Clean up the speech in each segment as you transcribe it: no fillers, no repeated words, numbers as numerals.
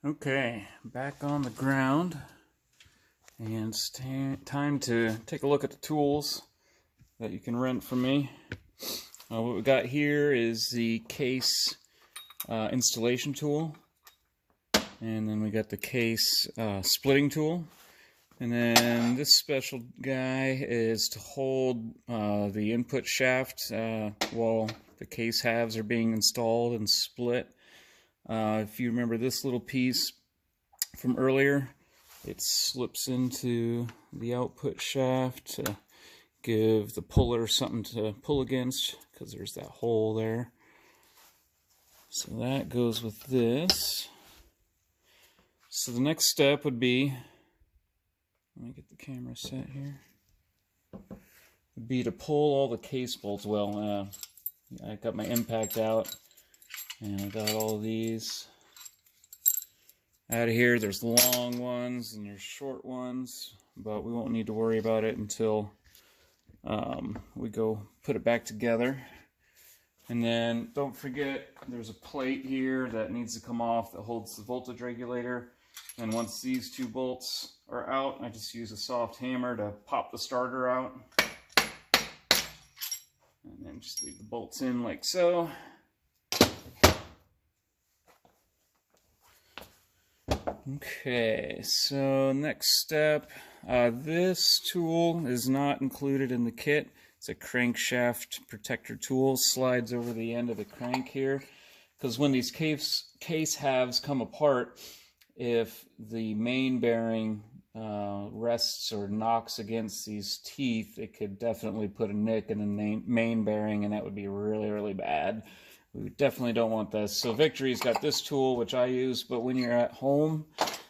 Okay, back on the ground, and it's time to take a look at the tools that you can rent from me. What we got here is the case installation tool, and then we got the case splitting tool, and then this special guy is to hold the input shaft while the case halves are being installed and split. If you remember this little piece from earlier, it slips into the output shaft to give the puller something to pull against, because there's that hole there. So that goes with this. So the next step would be, let me get the camera set here, would be to pull all the case bolts. Well, I got my impact out, and I got all these out of here. There's long ones and there's short ones, but we won't need to worry about it until we go put it back together. And then don't forget, there's a plate here that needs to come off that holds the voltage regulator. And once these two bolts are out, I just use a soft hammer to pop the starter out. And then just leave the bolts in like so. Okay, so next step, this tool is not included in the kit. It's a crankshaft protector tool, slides over the end of the crank here, because when these case halves come apart, if the main bearing rests or knocks against these teeth, it could definitely put a nick in the main bearing, and that would be really, really bad. We definitely don't want this. So Victory's got this tool, which I use, but when you're at home,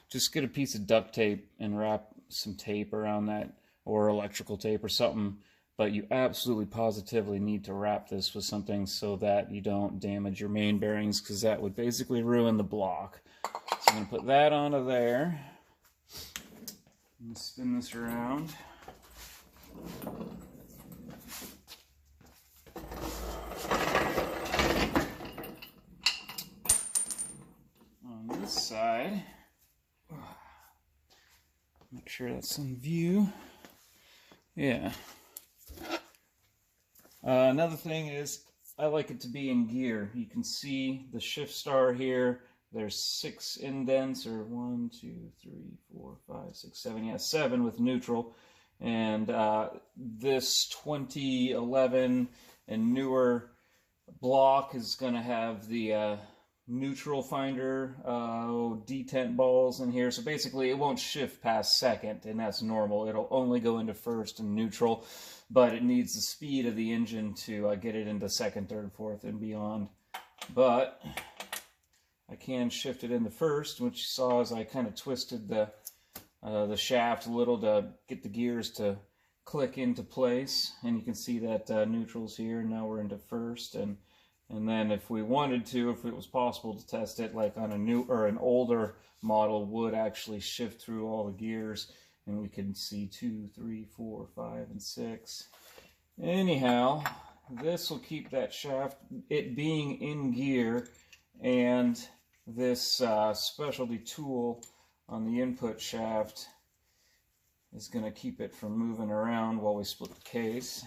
just get a piece of duct tape and wrap some tape around that, or electrical tape or something. But you absolutely positively need to wrap this with something so that you don't damage your main bearings, because that would basically ruin the block. So I'm going to put that onto there. I'm going to spin this around. On this side, make sure that's in view. Yeah. Another thing is, I like it to be in gear. You can see the shift star here. There's 6 indents, or 1, 2, 3, 4, 5, 6, 7. Yeah, 7 with neutral. And this 2011 and newer block is going to have the neutral finder detent balls in here. So basically it won't shift past second, and that's normal. It'll only go into first and neutral, but it needs the speed of the engine to get it into second, third, fourth, and beyond. But I can shift it into first, which you saw as I kind of twisted the shaft a little to get the gears to click into place. And you can see that neutral's here, and now we're into first. And then if we wanted to, if it was possible to test it, like on a new or an older model, would actually shift through all the gears, and we can see 2, 3, 4, 5, and 6. Anyhow, this will keep that shaft, it being in gear, and this specialty tool on the input shaft is going to keep it from moving around while we split the case.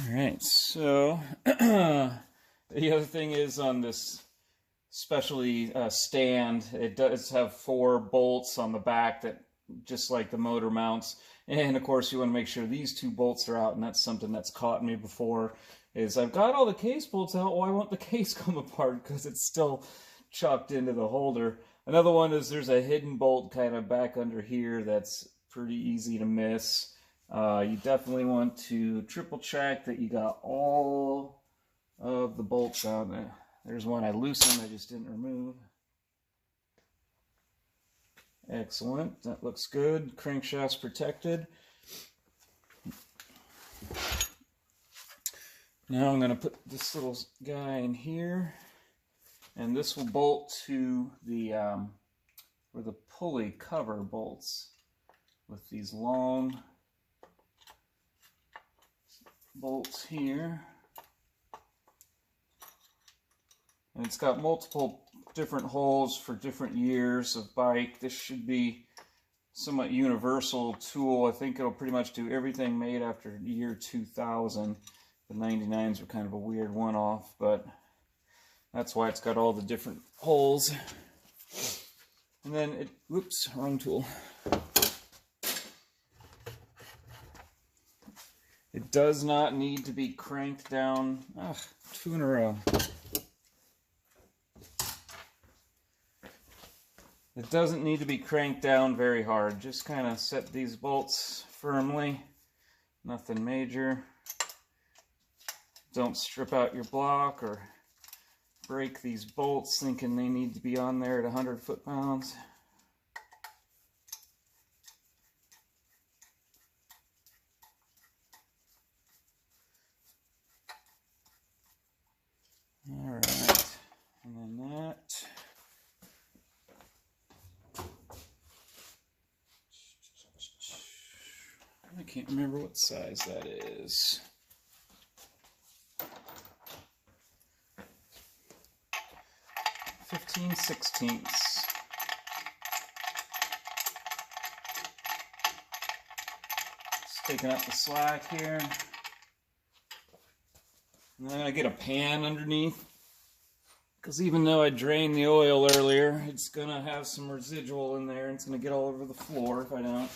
Alright, so the other thing is, on this specialty stand, it does have 4 bolts on the back, that just like the motor mounts. And of course you want to make sure these 2 bolts are out, and that's something that's caught me before, is I've got all the case bolts out, why won't the case come apart? Because it's still chucked into the holder. Another one is there's a hidden bolt kind of back under here that's pretty easy to miss. You definitely want to triple check that you got all of the bolts out. There's one I loosened, I just didn't remove. Excellent, that looks good. Crankshaft's protected. Now I'm going to put this little guy in here, and this will bolt to the where the pulley cover bolts. with these long bolts here. And it's got multiple different holes for different years of bike. This should be somewhat universal tool. I think it'll pretty much do everything made after the year 2000. The 99s were kind of a weird one-off, but that's why it's got all the different holes. And then it, whoops, wrong tool. It does not need to be cranked down. Ugh, 2 in a row. It doesn't need to be cranked down very hard. Just kind of set these bolts firmly. Nothing major. Don't strip out your block or break these bolts thinking they need to be on there at 100 foot-pounds. Alright, and then that. I can't remember what size that is. 15/16. Just taking up the slack here. And then I get a pan underneath, because even though I drained the oil earlier, it's going to have some residual in there, and it's going to get all over the floor if I don't.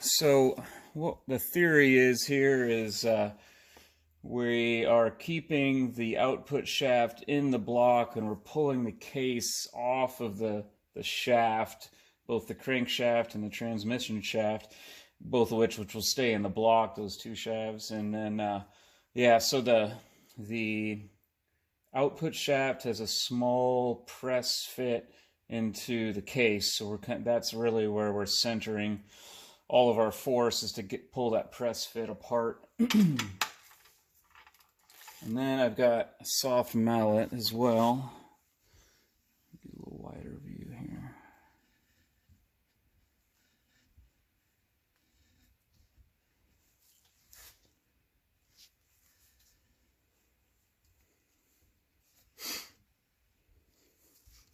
So what the theory is here is we are keeping the output shaft in the block, and we're pulling the case off of the shaft, both the crankshaft and the transmission shaft, both of which will stay in the block, those two shafts. And then yeah, so the output shaft has a small press fit into the case, so that's really where we're centering all of our force, is to pull that press fit apart. And then I've got a soft mallet as well. Get a little wider view here.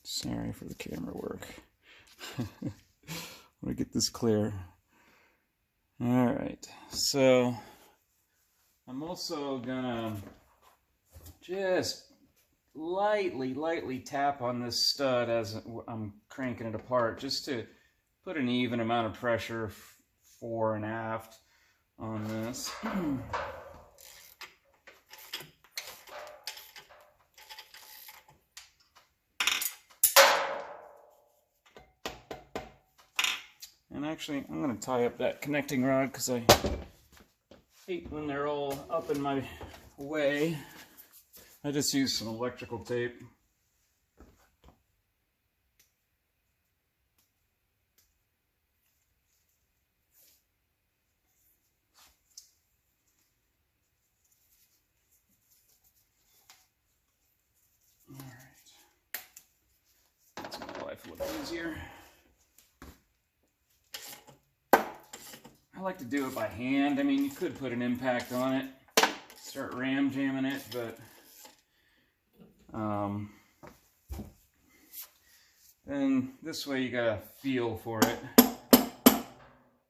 Sorry for the camera work. I want to get this clear. Alright, so I'm also gonna just lightly tap on this stud as I'm cranking it apart, just to put an even amount of pressure fore and aft on this. And actually, I'm going to tie up that connecting rod because I hate when they're all up in my way. I just use some electrical tape. All right. That's my life a little easier. I like to do it by hand. I mean, you could put an impact on it, start ram jamming it, but then this way you got a feel for it.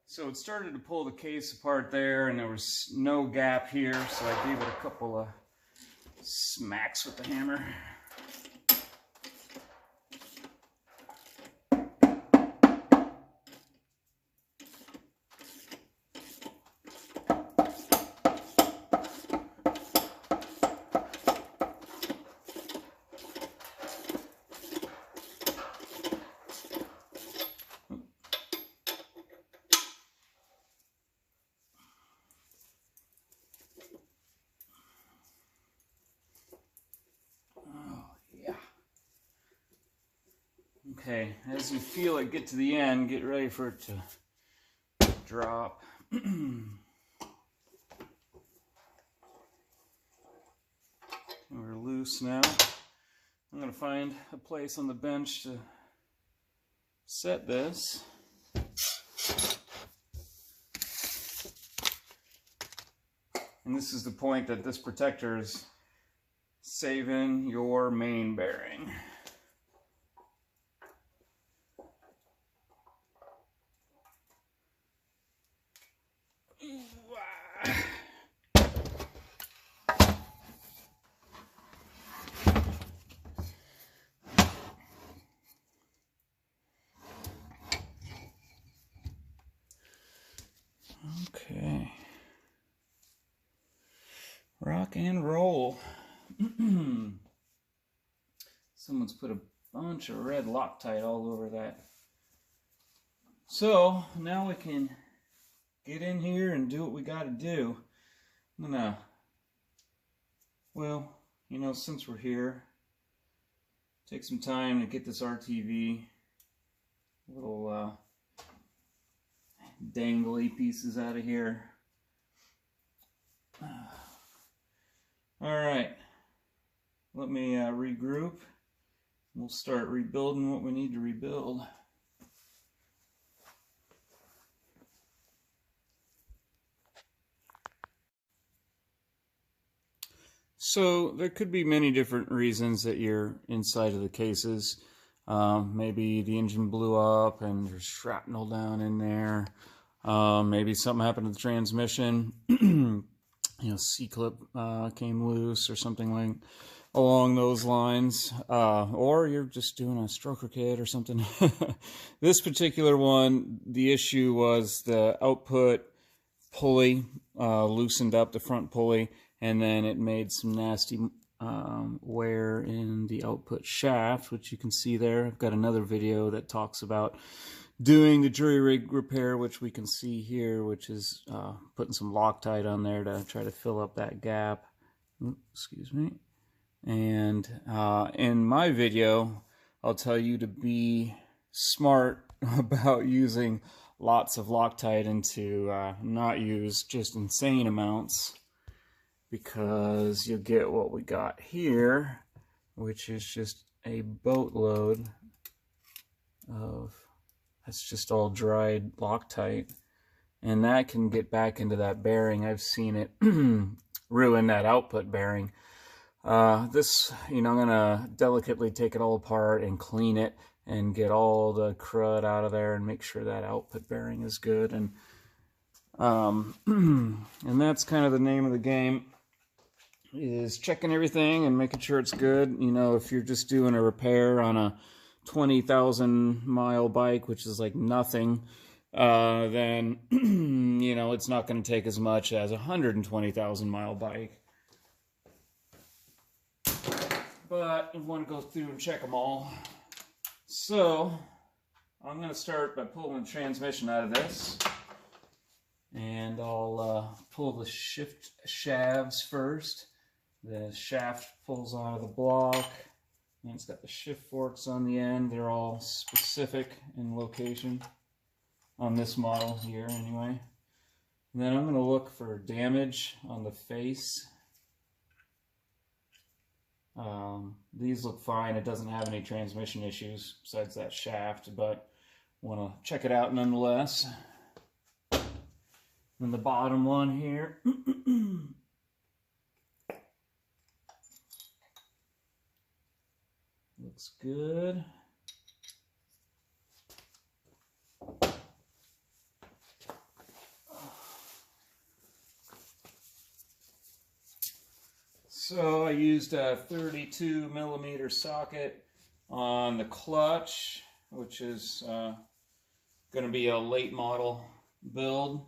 So it started to pull the case apart there, and there was no gap here, so I gave it a couple of smacks with the hammer. Okay, as you feel it get to the end, get ready for it to drop. loose now. I'm going to find a place on the bench to set this. And this is the point that this protector is saving your main bearing. Okay. Rock and roll. Someone's put a bunch of red Loctite all over that. So now we can get in here and do what we got to do. I'm gonna, well, you know, since we're here, take some time to get this RTV, little dangly pieces out of here. Alright, let me regroup. We'll start rebuilding what we need to rebuild. So there could be many different reasons that you're inside of the cases. Maybe the engine blew up and there's shrapnel down in there. Maybe something happened to the transmission. You know, C-clip came loose or something like along those lines. Or you're just doing a stroker kit or something. This particular one, the issue was the output pulley loosened up, the front pulley, and then it made some nasty wear in the output shaft, which you can see there. I've got another video that talks about doing the jury rig repair, which we can see here, which is putting some Loctite on there to try to fill up that gap. Oops, excuse me. And in my video, I'll tell you to be smart about using lots of Loctite and to not use just insane amounts, because you'll get what we got here, which is just a boatload of, that's just all dried Loctite, and that can get back into that bearing. I've seen it ruin that output bearing. This, you know, I'm gonna delicately take it all apart and clean it and get all the crud out of there and make sure that output bearing is good. And and that's kind of the name of the game, is checking everything and making sure it's good. You know, if you're just doing a repair on a 20,000 mile bike, which is like nothing, then you know, it's not going to take as much as a 120,000 mile bike. But you want to go through and check them all. So I'm going to start by pulling the transmission out of this, and I'll pull the shift shafts first. The shaft pulls out of the block, and it's got the shift forks on the end. They're all specific in location on this model here anyway. And then I'm going to look for damage on the face. These look fine. It doesn't have any transmission issues besides that shaft, but want to check it out nonetheless. And the bottom one here. Looks good. So I used a 32 millimeter socket on the clutch, which is going to be a late model build.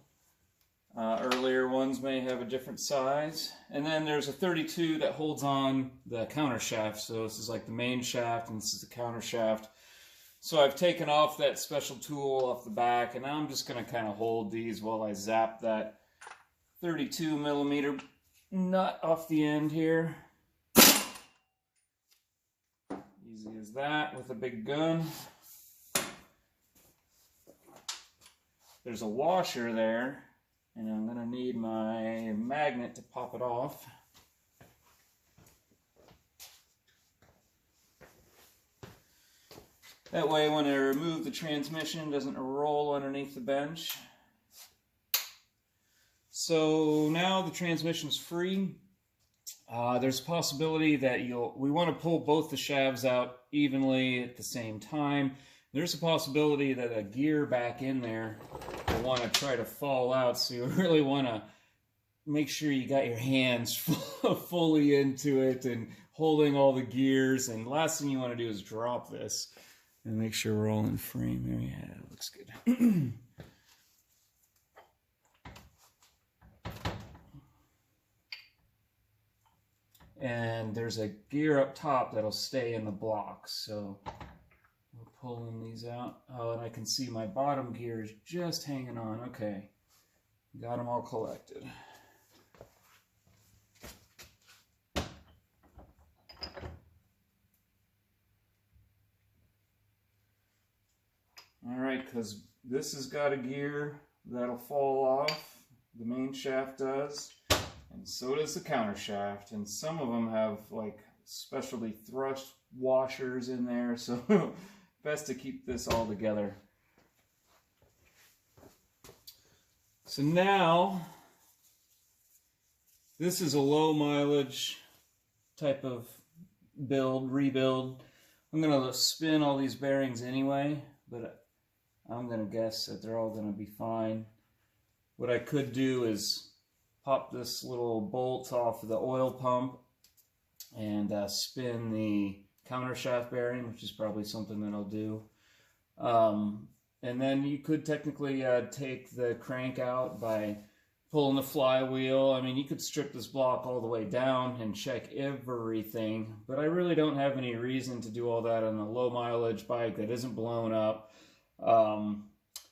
Earlier ones may have a different size. And then there's a 32 that holds on the counter shaft. So this is like the main shaft and this is the counter shaft. So I've taken off that special tool off the back, and now I'm just going to kind of hold these while I zap that 32 millimeter nut off the end here. Easy as that with a big gun. There's a washer there, and I'm going to need my magnet to pop it off. That way when I remove the transmission, it doesn't roll underneath the bench. So now the transmission's free. There's a possibility that we want to pull both the shafts out evenly at the same time. There's a possibility that a gear back in there will want to try to fall out, so you really want to make sure you got your hands fully into it and holding all the gears. And last thing you want to do is drop this. And make sure we're all in frame. There you have it. Looks good. And there's a gear up top that'll stay in the block. So we're pulling these out. Oh, and I can see my bottom gear is just hanging on. Okay. Got them all collected. Alright, because this has got a gear that'll fall off. The main shaft does. And so does the counter shaft, and some of them have like specialty thrust washers in there, so best to keep this all together. So now, this is a low mileage type of rebuild. I'm going to spin all these bearings anyway, but I'm going to guess that they're all going to be fine. What I could do is pop this little bolt off of the oil pump and spin the counter shaft bearing, which is probably something that I'll do. And then you could technically take the crank out by pulling the flywheel. I mean, you could strip this block all the way down and check everything, but I really don't have any reason to do all that on a low mileage bike that isn't blown up.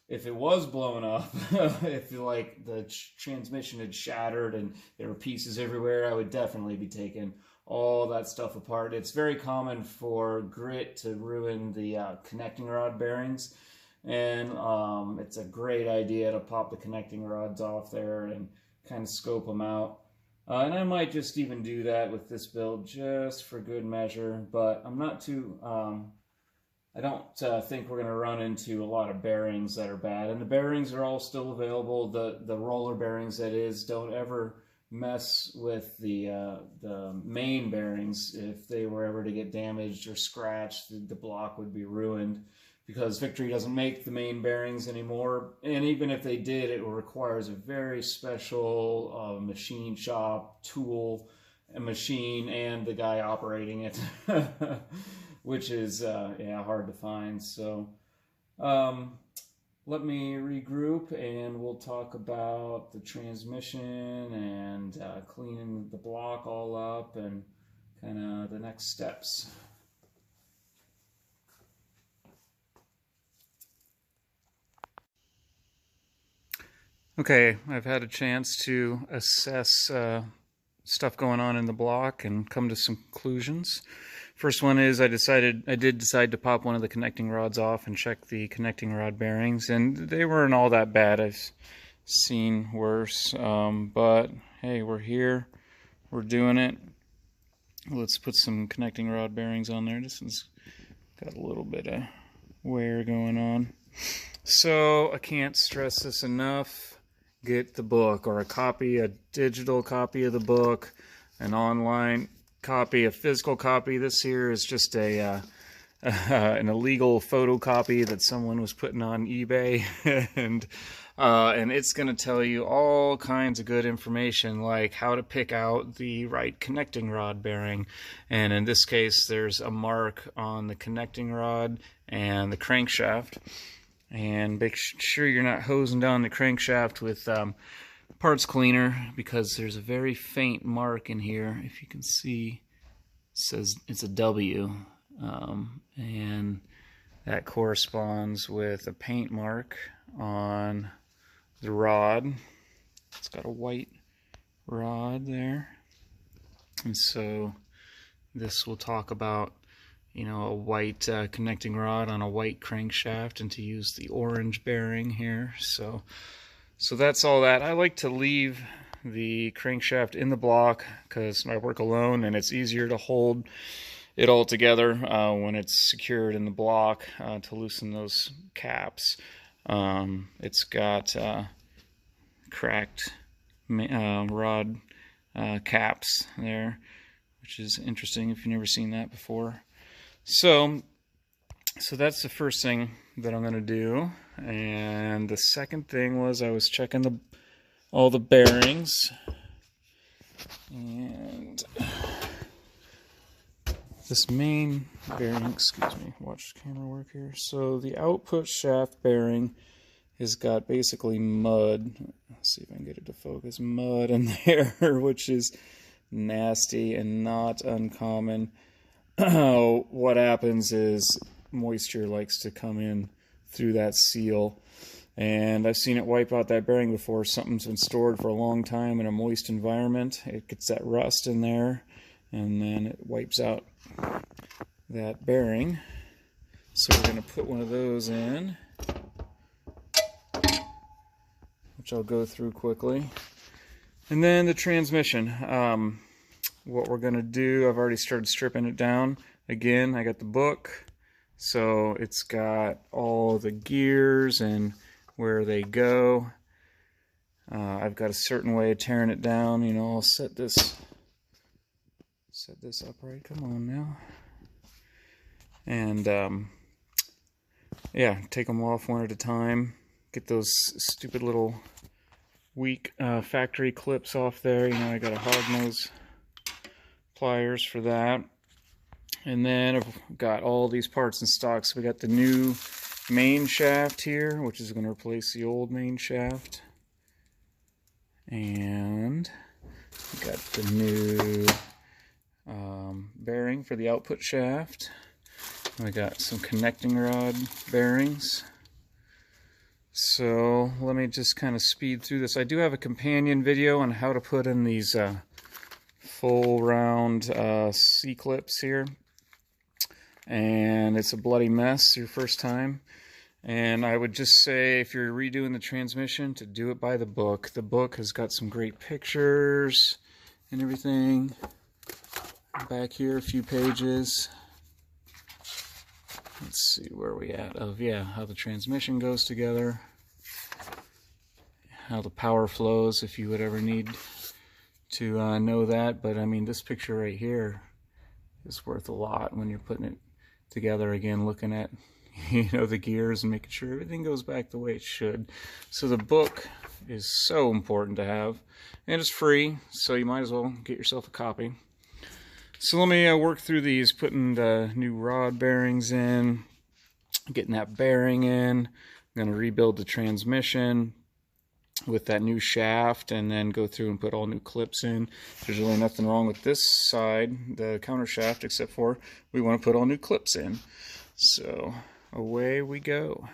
If it was blown up, if like the transmission had shattered and there were pieces everywhere, I would definitely be taking all that stuff apart. It's very common for grit to ruin the connecting rod bearings, and it's a great idea to pop the connecting rods off there and kind of scope them out. And I might just even do that with this build just for good measure, but I'm not too... I don't think we're going to run into a lot of bearings that are bad, and the bearings are all still available. The roller bearings, that is, don't ever mess with the main bearings. If they were ever to get damaged or scratched, the block would be ruined, because Victory doesn't make the main bearings anymore. And even if they did, it requires a very special machine shop tool, a machine, and the guy operating it. Which is yeah, hard to find. So let me regroup and we'll talk about the transmission and cleaning the block all up and kind of the next steps. Okay, I've had a chance to assess stuff going on in the block and come to some conclusions. First one is I did decide to pop one of the connecting rods off and check the connecting rod bearings, and they weren't all that bad. I've seen worse, but hey, we're here, we're doing it. Let's put some connecting rod bearings on there. This one's got a little bit of wear going on. So I can't stress this enough. Get the book, or a digital copy of the book, an online copy, a physical copy. This here is just an illegal photocopy that someone was putting on eBay, and it's going to tell you all kinds of good information, like how to pick out the right connecting rod bearing. And in this case, there's a mark on the connecting rod and the crankshaft. And make sure you're not hosing down the crankshaft with parts cleaner, because there's a very faint mark in here. If you can see, it says it's a W, and that corresponds with a paint mark on the rod. It's got a white rod there, and so this will talk about, you know, a white connecting rod on a white crankshaft, and to use the orange bearing here. So that's all that. I like to leave the crankshaft in the block because I work alone and it's easier to hold it all together when it's secured in the block to loosen those caps. It's got cracked rod caps there, which is interesting if you've never seen that before. So that's the first thing that I'm going to do. And the second thing was I was checking all the bearings. And this main bearing, excuse me, watch the camera work here. So the output shaft bearing has got basically mud. Let's see if I can get it to focus. Mud in there, which is nasty and not uncommon. What happens is moisture likes to come in through that seal, and I've seen it wipe out that bearing before. Something's been stored for a long time in a moist environment. It gets that rust in there, and then it wipes out that bearing. So we're going to put one of those in, which I'll go through quickly. And then the transmission. What we're going to do, I've already started stripping it down. Again, I got the book, so it's got all the gears and where they go. I've got a certain way of tearing it down. You know, I'll set this upright. Come on now. And yeah, take them off one at a time. Get those stupid little weak factory clips off there. You know, I got a hognose pliers for that. And then I've got all these parts in stock. So we got the new main shaft here, which is going to replace the old main shaft. And we got the new bearing for the output shaft. We got some connecting rod bearings. So let me just kind of speed through this. I do have a companion video on how to put in these full round C-clips here, and it's a bloody mess your first time. And I would just say, if you're redoing the transmission, to do it by the book. The book has got some great pictures and everything. Back here, a few pages. Let's see where we at. Yeah, how the transmission goes together, how the power flows, if you would ever need to know that. But I mean, this picture right here is worth a lot when you're putting it together. Again, looking at, you know, the gears and making sure everything goes back the way it should. So the book is so important to have, and it's free, so you might as well get yourself a copy. So let me work through these, putting the new rod bearings in, getting that bearing in. I'm going to rebuild the transmission with that new shaft, and then go through and put all new clips in. There's really nothing wrong with this side, the counter shaft, except for we want to put all new clips in. So away we go.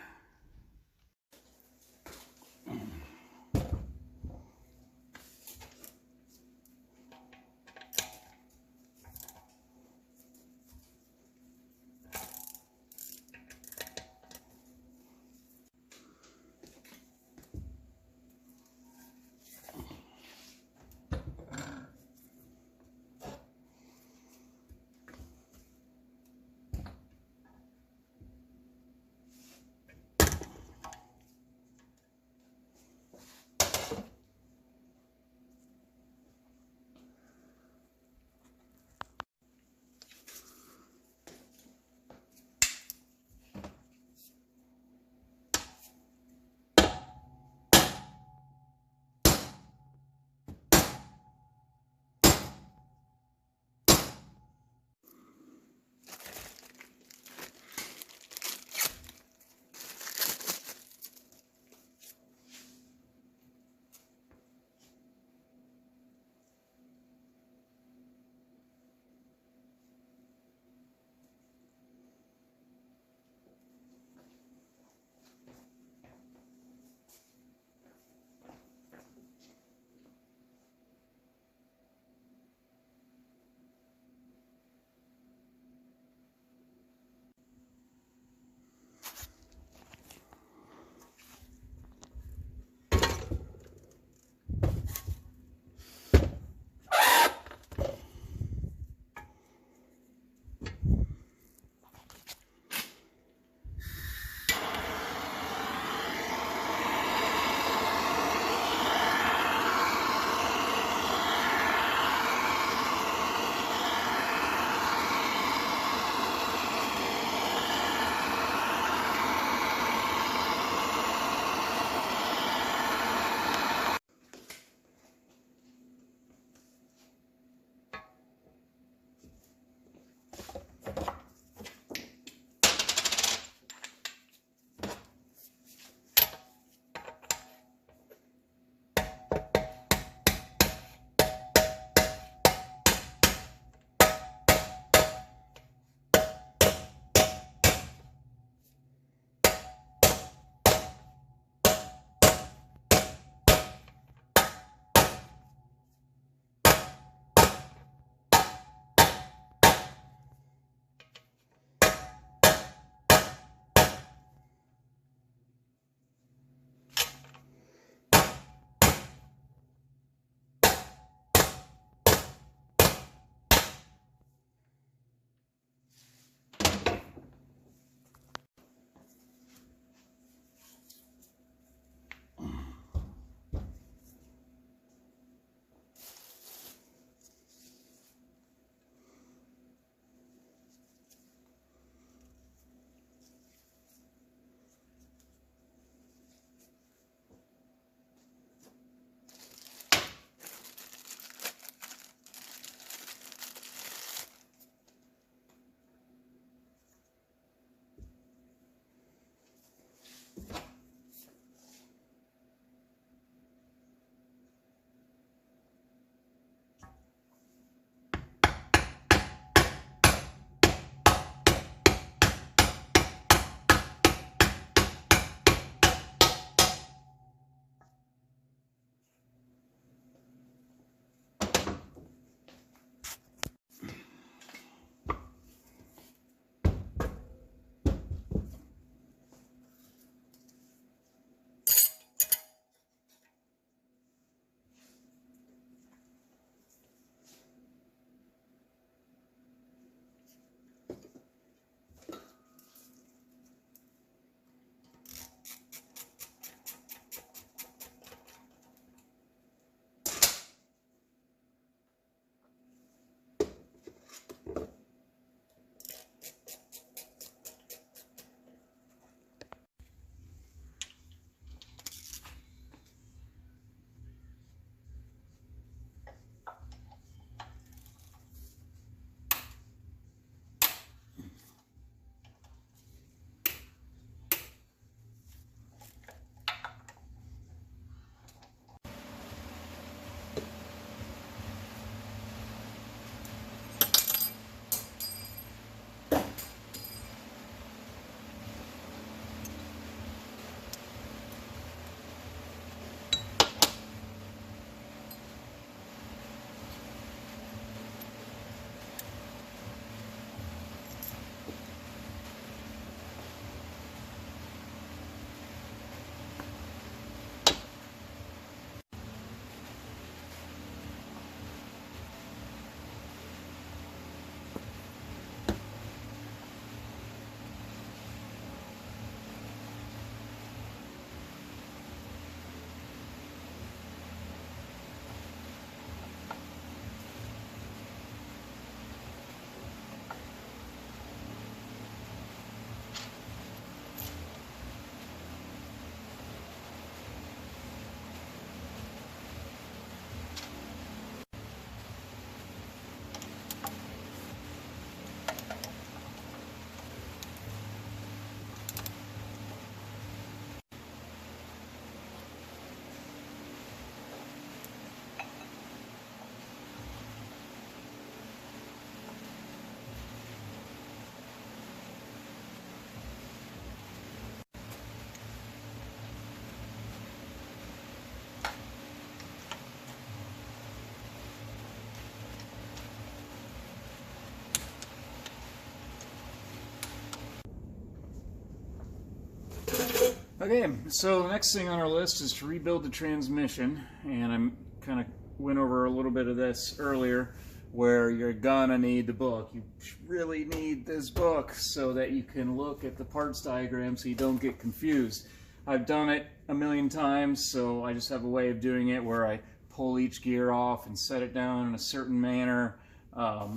Okay, so the next thing on our list is to rebuild the transmission, and I'm kind of went over a little bit of this earlier, where you're gonna need the book. You really need this book so that you can look at the parts diagram so you don't get confused. I've done it a million times, so I just have a way of doing it where I pull each gear off and set it down in a certain manner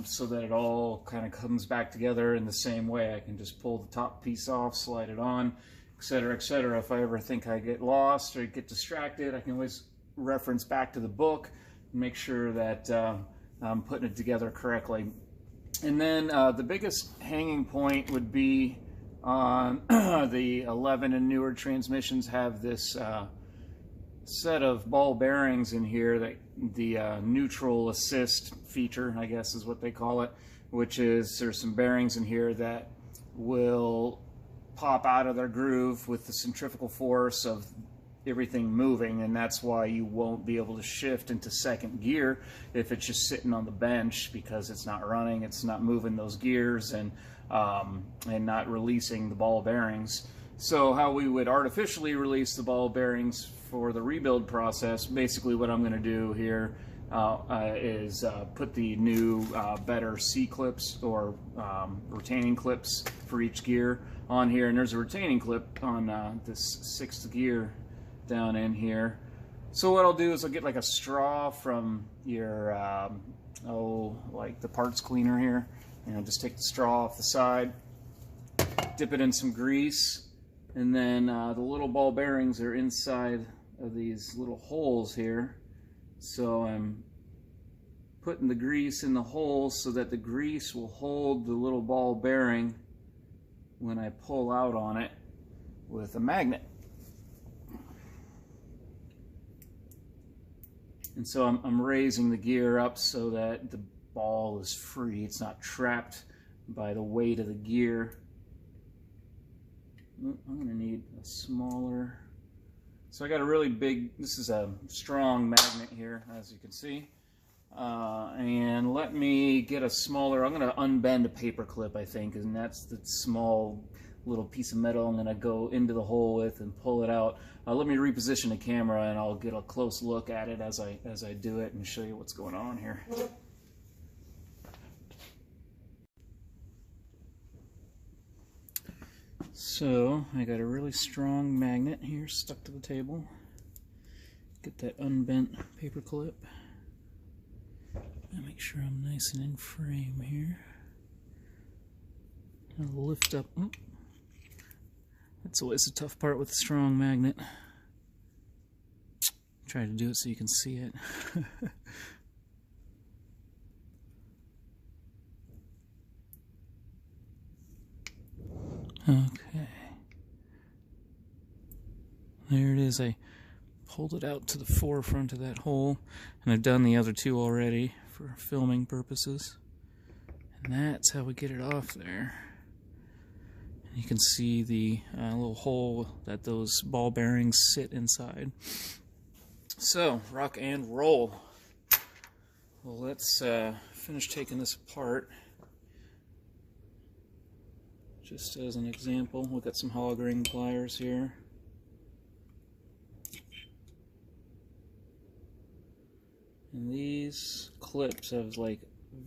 so that it all kind of comes back together in the same way. I can just pull the top piece off, slide it on, etc., etc. If I ever think I get lost or get distracted, I can always reference back to the book and make sure that I'm putting it together correctly. And then the biggest hanging point would be on the 11 and newer transmissions have this set of ball bearings in here, that the neutral assist feature, I guess is what they call it, which is there's some bearings in here that will pop out of their groove with the centrifugal force of everything moving, and that's why you won't be able to shift into second gear if it's just sitting on the bench, because it's not running, it's not moving those gears and not releasing the ball bearings. So how we would artificially release the ball bearings for the rebuild process, basically what I'm going to do here is put the new better C-clips or retaining clips for each gear on here, and there's a retaining clip on this 6th gear down in here. So what I'll do is I'll get like a straw from your like the parts cleaner here, and I'll just take the straw off the side, dip it in some grease, and then the little ball bearings are inside of these little holes here, so I'm putting the grease in the holes so that the grease will hold the little ball bearing when I pull out on it with a magnet. And so I'm raising the gear up so that the ball is free. It's not trapped by the weight of the gear. I'm going to need a smaller. So I got a really big, this is a strong magnet here, as you can see. And let me get a smaller, I'm going to unbend a paper clip, I think, and that's the small little piece of metal I'm going to go into the hole with and pull it out. Let me reposition the camera and I'll get a close look at it as I do it and show you what's going on here. So I got a really strong magnet here stuck to the table. Get that unbent paper clip. Make sure I'm nice and in frame here. I'll lift up. Oh. That's always a tough part with a strong magnet. Try to do it so you can see it. Okay. There it is. I pulled it out to the forefront of that hole, and I've done the other two already for filming purposes. And that's how we get it off there. You can see the little hole that those ball bearings sit inside. So, rock and roll. Well, let's finish taking this apart. Just as an example, we've got some hog ring pliers here. And these clips have like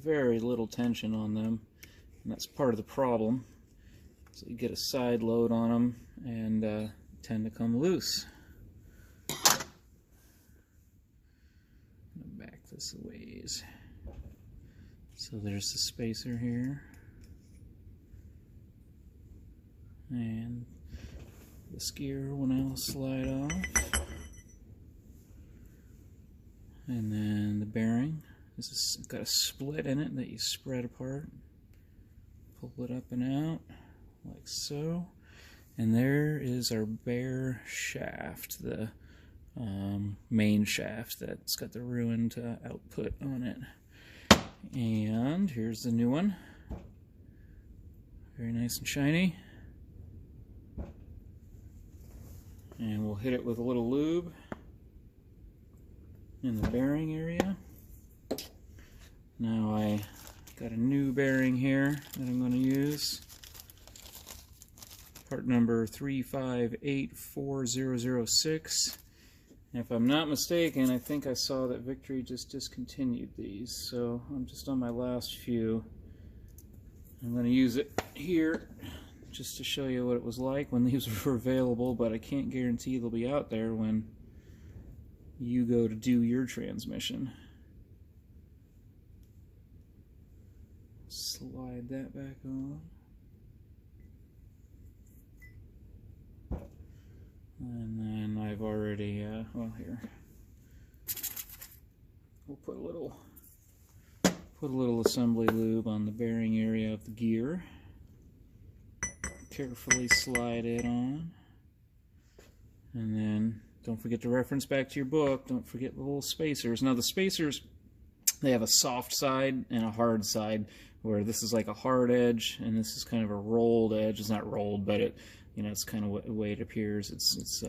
very little tension on them, and that's part of the problem. So you get a side load on them and tend to come loose. Back this a ways. So there's the spacer here. And this gear will now slide off. And then the bearing. This has got a split in it that you spread apart. Pull it up and out, like so. And there is our bare shaft, the main shaft that's got the ruined output on it. And here's the new one. Very nice and shiny. And we'll hit it with a little lube in the bearing area. Now I got a new bearing here that I'm going to use. part number 3584006. And if I'm not mistaken, I think I saw that Victory just discontinued these, so I'm just on my last few. I'm going to use it here just to show you what it was like when these were available, but I can't guarantee they'll be out there when you go to do your transmission. Slide that back on. And then I've already, well, here, we'll put a little assembly lube on the bearing area of the gear. Carefully slide it on. And then don't forget to reference back to your book. Don't forget the little spacers. Now the spacers, they have a soft side and a hard side, where this is like a hard edge and this is kind of a rolled edge. It's not rolled, but it, you know, it's kind of the way it appears. It's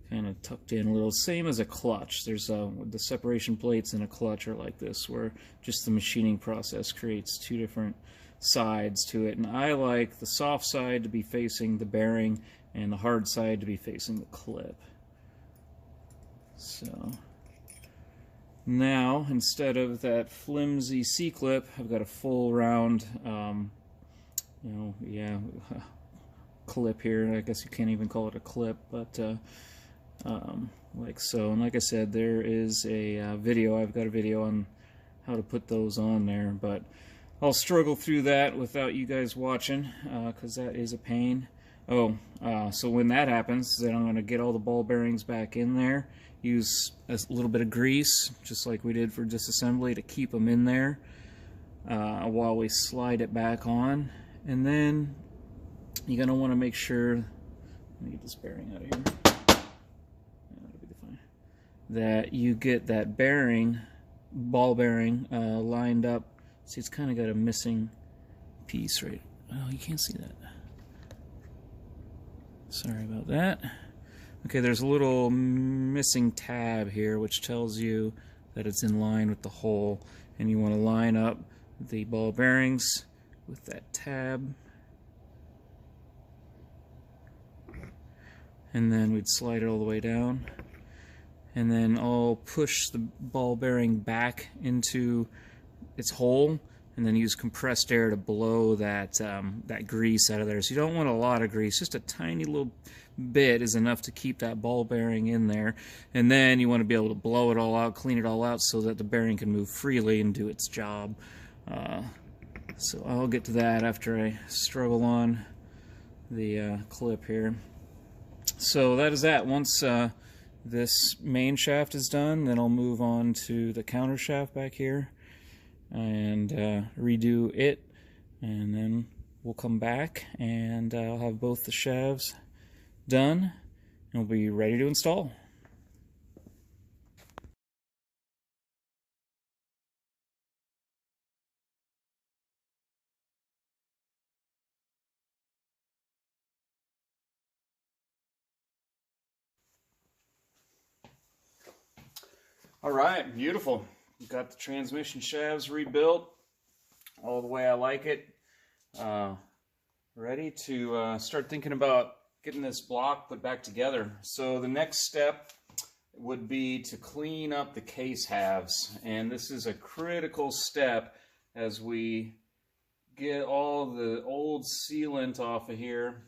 kind of tucked in a little, same as a clutch. There's the separation plates in a clutch are like this, where just the machining process creates two different sides to it. And I like the soft side to be facing the bearing and the hard side to be facing the clip. So now, instead of that flimsy C-clip, I've got a full round, clip here. I guess you can't even call it a clip, but like so. And like I said, there is a video. I've got a video on how to put those on there, but I'll struggle through that without you guys watching, because that is a pain. So when that happens, then I'm going to get all the ball bearings back in there, use a little bit of grease, just like we did for disassembly, to keep them in there while we slide it back on. And then you're going to want to make sure, let me get this bearing out of here, that'll be fine, that you get that bearing, ball bearing, lined up. See, it's kind of got a missing piece right. Oh, you can't see that. Sorry about that. Okay, there's a little missing tab here which tells you that it's in line with the hole, and you want to line up the ball bearings with that tab. And then we'd slide it all the way down, and then I'll push the ball bearing back into its hole, and then use compressed air to blow that that grease out of there. So you don't want a lot of grease, just a tiny little bit is enough to keep that ball bearing in there. And then you want to be able to blow it all out, clean it all out, so that the bearing can move freely and do its job. So I'll get to that after I struggle on the clip here. So that is that. Once this main shaft is done, then I'll move on to the counter shaft back here and redo it, and then we'll come back and I'll have both the shafts done and we'll be ready to install. Alright, beautiful. We've got the transmission shafts rebuilt all the way I like it. Ready to start thinking about getting this block put back together. So the next step would be to clean up the case halves, and this is a critical step as we get all the old sealant off of here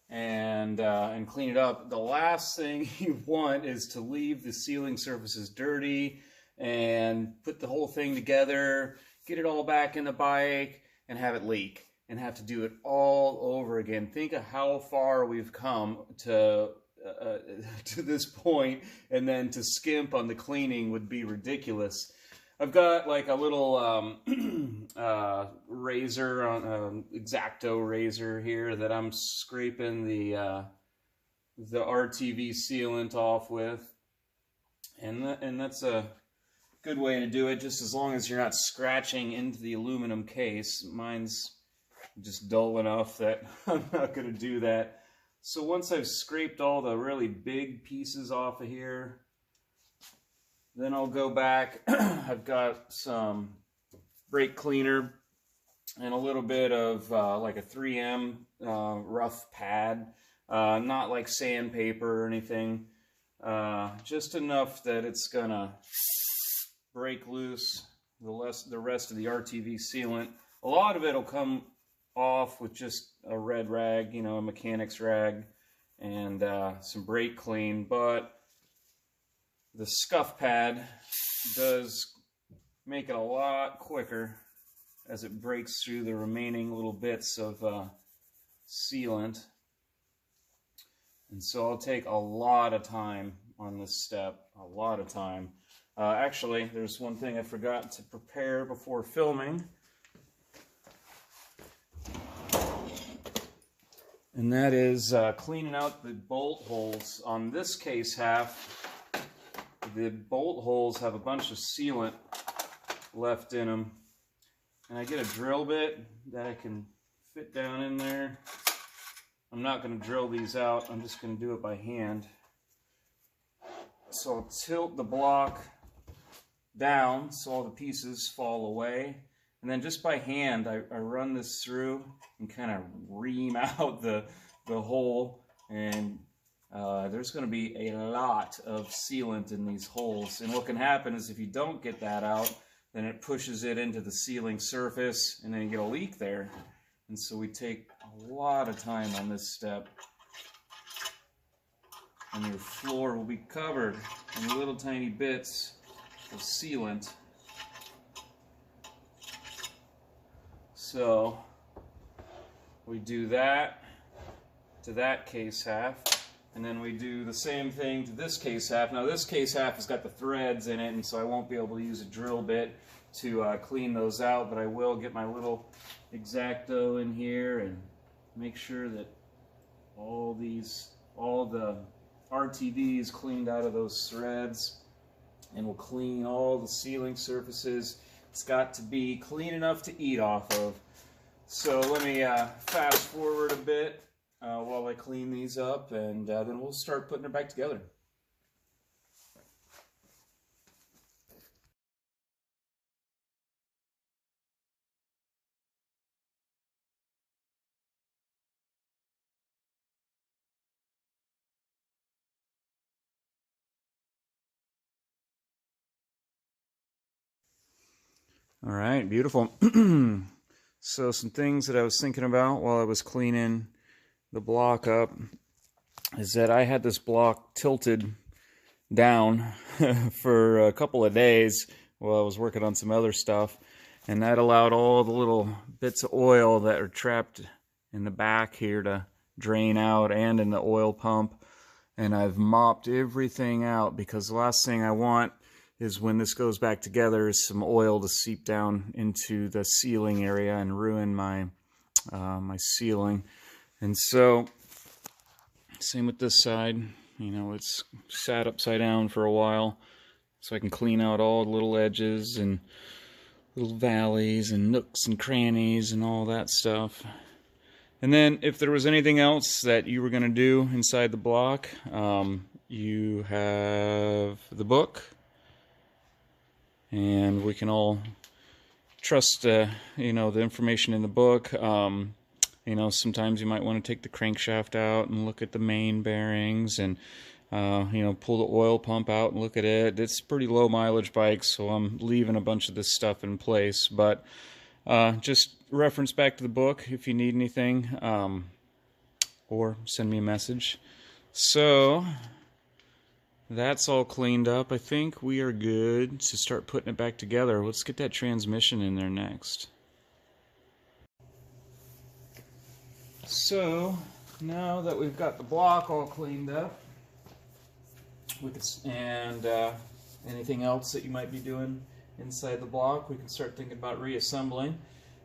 and clean it up. The last thing you want is to leave the sealing surfaces dirty and put the whole thing together, get it all back in the bike, and have it leak, and have to do it all over again. Think of how far we've come to this point, and then to skimp on the cleaning would be ridiculous. I've got like a little razor, on X-Acto razor here that I'm scraping the RTV sealant off with, and that's a good way to do it, just as long as you're not scratching into the aluminum case. Mine's just dull enough that I'm not going to do that. So once I've scraped all the really big pieces off of here, then I'll go back. I've got some brake cleaner and a little bit of like a 3M rough pad, not like sandpaper or anything, just enough that it's gonna break loose the rest of the RTV sealant. A lot of it will come off with just a red rag, you know, a mechanic's rag, and some brake clean, but the scuff pad does make it a lot quicker as it breaks through the remaining little bits of sealant. And so I'll take a lot of time on this step, a lot of time. Actually, there's one thing I forgot to prepare before filming, and that is cleaning out the bolt holes on this case half. The bolt holes have a bunch of sealant left in them, and I get a drill bit that I can fit down in there. I'm not going to drill these out, I'm just going to do it by hand. So I'll tilt the block down so all the pieces fall away, and then just by hand I run this through and kind of ream out the hole, and there's going to be a lot of sealant in these holes, and what can happen is if you don't get that out, then it pushes it into the sealing surface and then you get a leak there. And so we take a lot of time on this step, and your floor will be covered in little tiny bits of sealant. So we do that to that case half, and then we do the same thing to this case half. Now this case half has got the threads in it, and so I won't be able to use a drill bit to clean those out, but I will get my little X-Acto in here and make sure that all the RTV is cleaned out of those threads, and we'll clean all the sealing surfaces. It's got to be clean enough to eat off of. So let me fast forward a bit while I clean these up, and then we'll start putting it back together. All right, beautiful. So some things that I was thinking about while I was cleaning the block up is that I had this block tilted down for a couple of days while I was working on some other stuff, and that allowed all the little bits of oil that are trapped in the back here to drain out, and in the oil pump. And I've mopped everything out, because the last thing I want is when this goes back together is some oil to seep down into the sealing area and ruin my my sealing. And so same with this side, you know, it's sat upside down for a while, so I can clean out all the little edges and little valleys and nooks and crannies and all that stuff. And then if there was anything else that you were going to do inside the block, you have the book, and we can all trust you know, the information in the book. You know, sometimes you might want to take the crankshaft out and look at the main bearings, and you know, pull the oil pump out and look at it. It's a pretty low mileage bike, so I'm leaving a bunch of this stuff in place, but just reference back to the book if you need anything, or send me a message. So that's all cleaned up. I think we are good to start putting it back together. Let's get that transmission in there next. So now that we've got the block all cleaned up, we could, and anything else that you might be doing inside the block, we can start thinking about reassembling.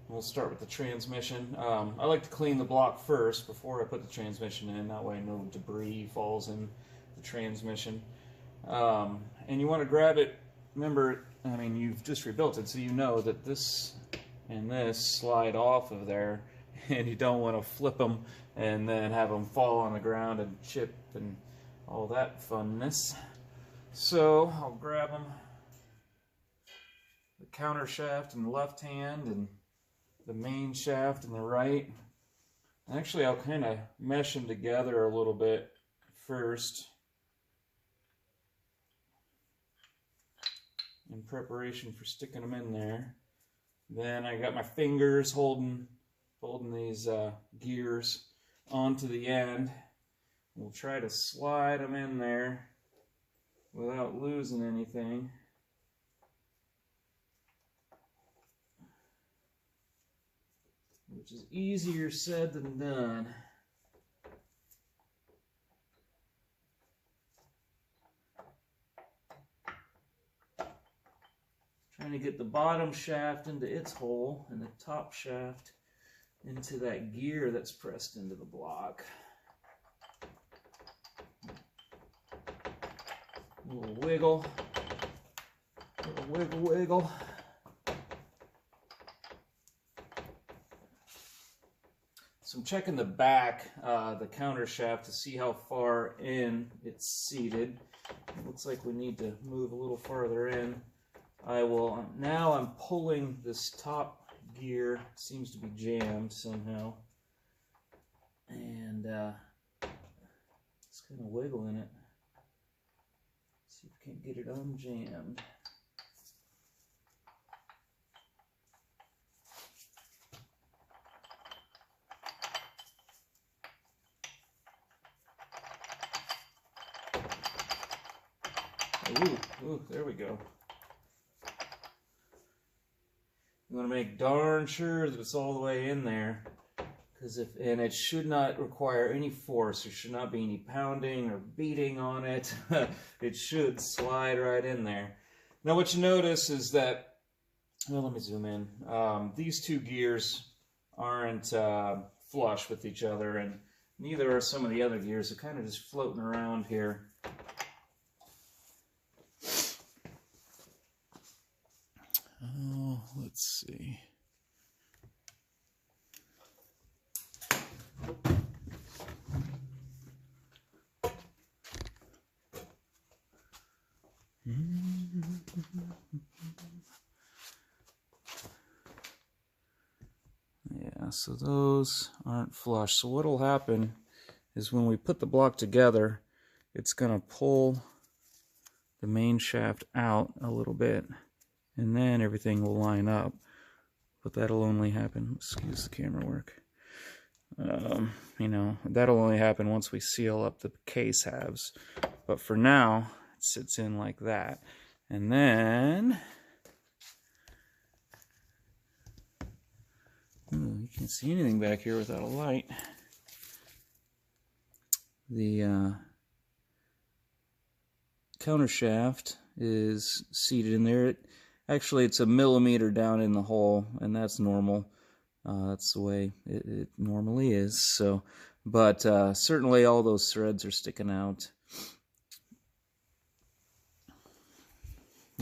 We'll start with the transmission. I like to clean the block first before I put the transmission in. That way no debris falls in the transmission. And you want to grab it, remember, I mean, you've just rebuilt it, so you know that this and this slide off of there, and you don't want to flip them and then have them fall on the ground and chip and all that funness. So I'll grab them, the counter shaft in the left hand and the main shaft and the right. Actually, I'll kind of mesh them together a little bit first in preparation for sticking them in there. Then I got my fingers holding these gears onto the end. We'll try to slide them in there without losing anything. Which is easier said than done. Trying to get the bottom shaft into its hole and the top shaft into that gear that's pressed into the block. A little wiggle, wiggle. So I'm checking the back, the counter shaft, to see how far in it's seated. It looks like we need to move a little farther in. Now I'm pulling this top gear, seems to be jammed somehow, and it's kind of wiggling it. See if we can get it unjammed. Ooh, there we go. You want to make darn sure that it's all the way in there, and it should not require any force. There should not be any pounding or beating on it. It should slide right in there. Now what you notice is that, well, let me zoom in. These two gears aren't flush with each other, and neither are some of the other gears. They're kind of just floating around here. Oh, let's see. Yeah, so those aren't flush. So what'll happen is when we put the block together, it's going to pull the main shaft out a little bit, and then everything will line up. But that'll only happen, excuse the camera work, you know, that'll only happen once we seal up the case halves. But for now, it sits in like that. And then, you can't see anything back here without a light. The counter shaft is seated in there. Actually, it's a millimeter down in the hole, and that's normal. That's the way it normally is. So, but certainly all those threads are sticking out.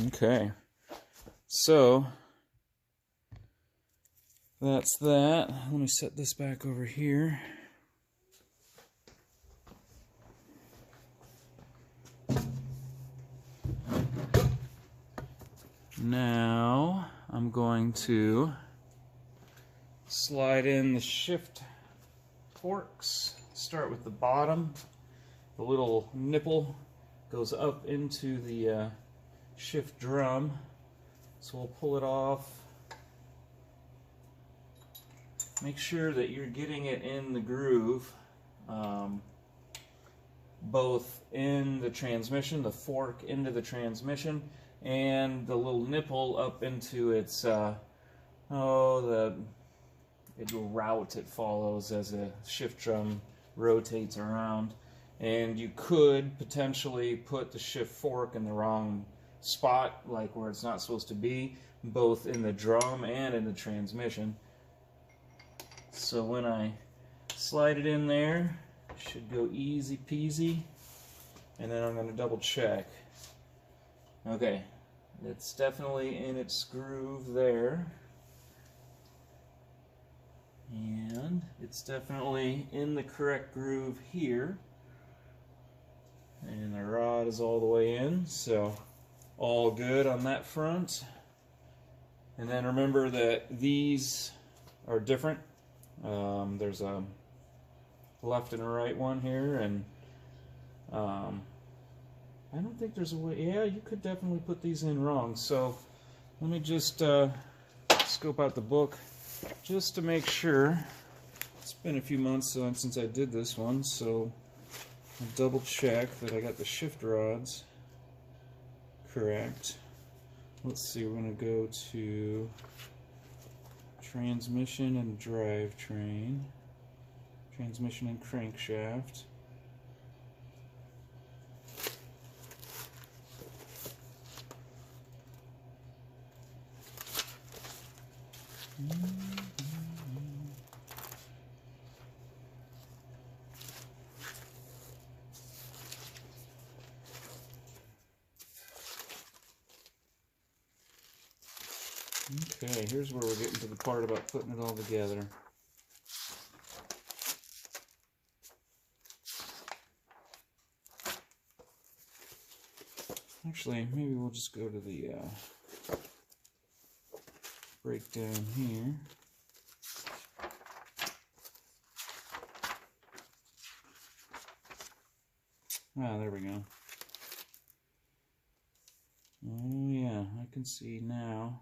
Okay, so that's that. Let me set this back over here. Now I'm going to slide in the shift forks. Start with the bottom. The little nipple goes up into the shift drum. So we'll pull it off. Make sure that you're getting it in the groove, both in the transmission, the fork into the transmission, and the little nipple up into its the route it follows as a shift drum rotates around. And you could potentially put the shift fork in the wrong spot, like where it's not supposed to be, both in the drum and in the transmission. So when I slide it in there, it should go easy peasy. And then I'm going to double check. Okay, it's definitely in its groove there. And it's definitely in the correct groove here. And the rod is all the way in, so all good on that front. And then remember that these are different. There's a left and a right one here, and I don't think there's a way. Yeah, you could definitely put these in wrong. So let me just scope out the book just to make sure. It's been a few months since I did this one, so I'll double check that I got the shift rods correct. Let's see, we're going to go to transmission and drivetrain, transmission and crankshaft. Okay, here's where we're getting to the part about putting it all together. Actually, maybe we'll just go to the breakdown here. Ah, there we go. Oh yeah, I can see now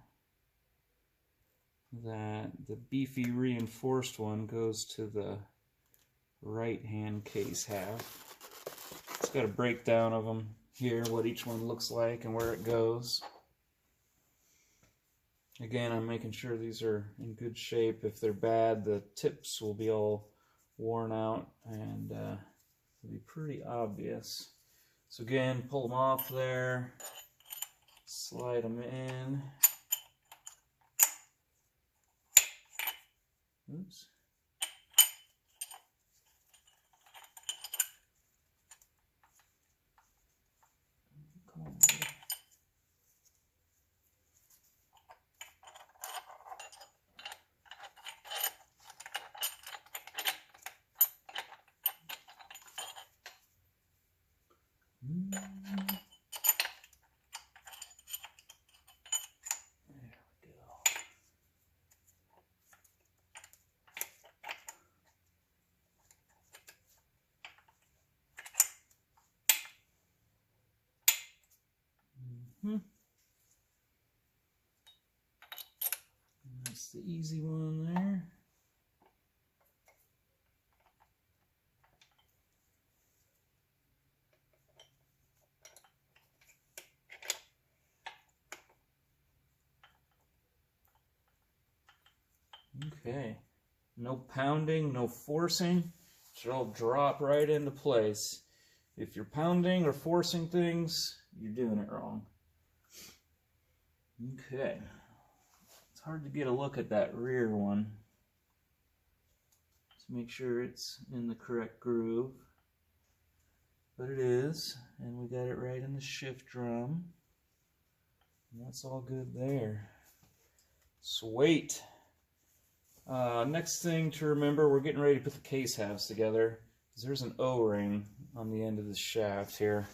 that the beefy reinforced one goes to the right hand case half. It's got a breakdown of them here, what each one looks like and where it goes. Again, I'm making sure these are in good shape. If they're bad, the tips will be all worn out and it'll be pretty obvious. So again, pull them off there, slide them in. Oops. Come on, buddy. That's the easy one there. Okay, no pounding, no forcing. It should all drop right into place. If you're pounding or forcing things, you're doing it wrong. Okay, it's hard to get a look at that rear one to make sure it's in the correct groove, but it is, and we got it right in the shift drum, and that's all good there. Sweet. Next thing to remember, we're getting ready to put the case halves together. There's an O-ring on the end of the shaft here,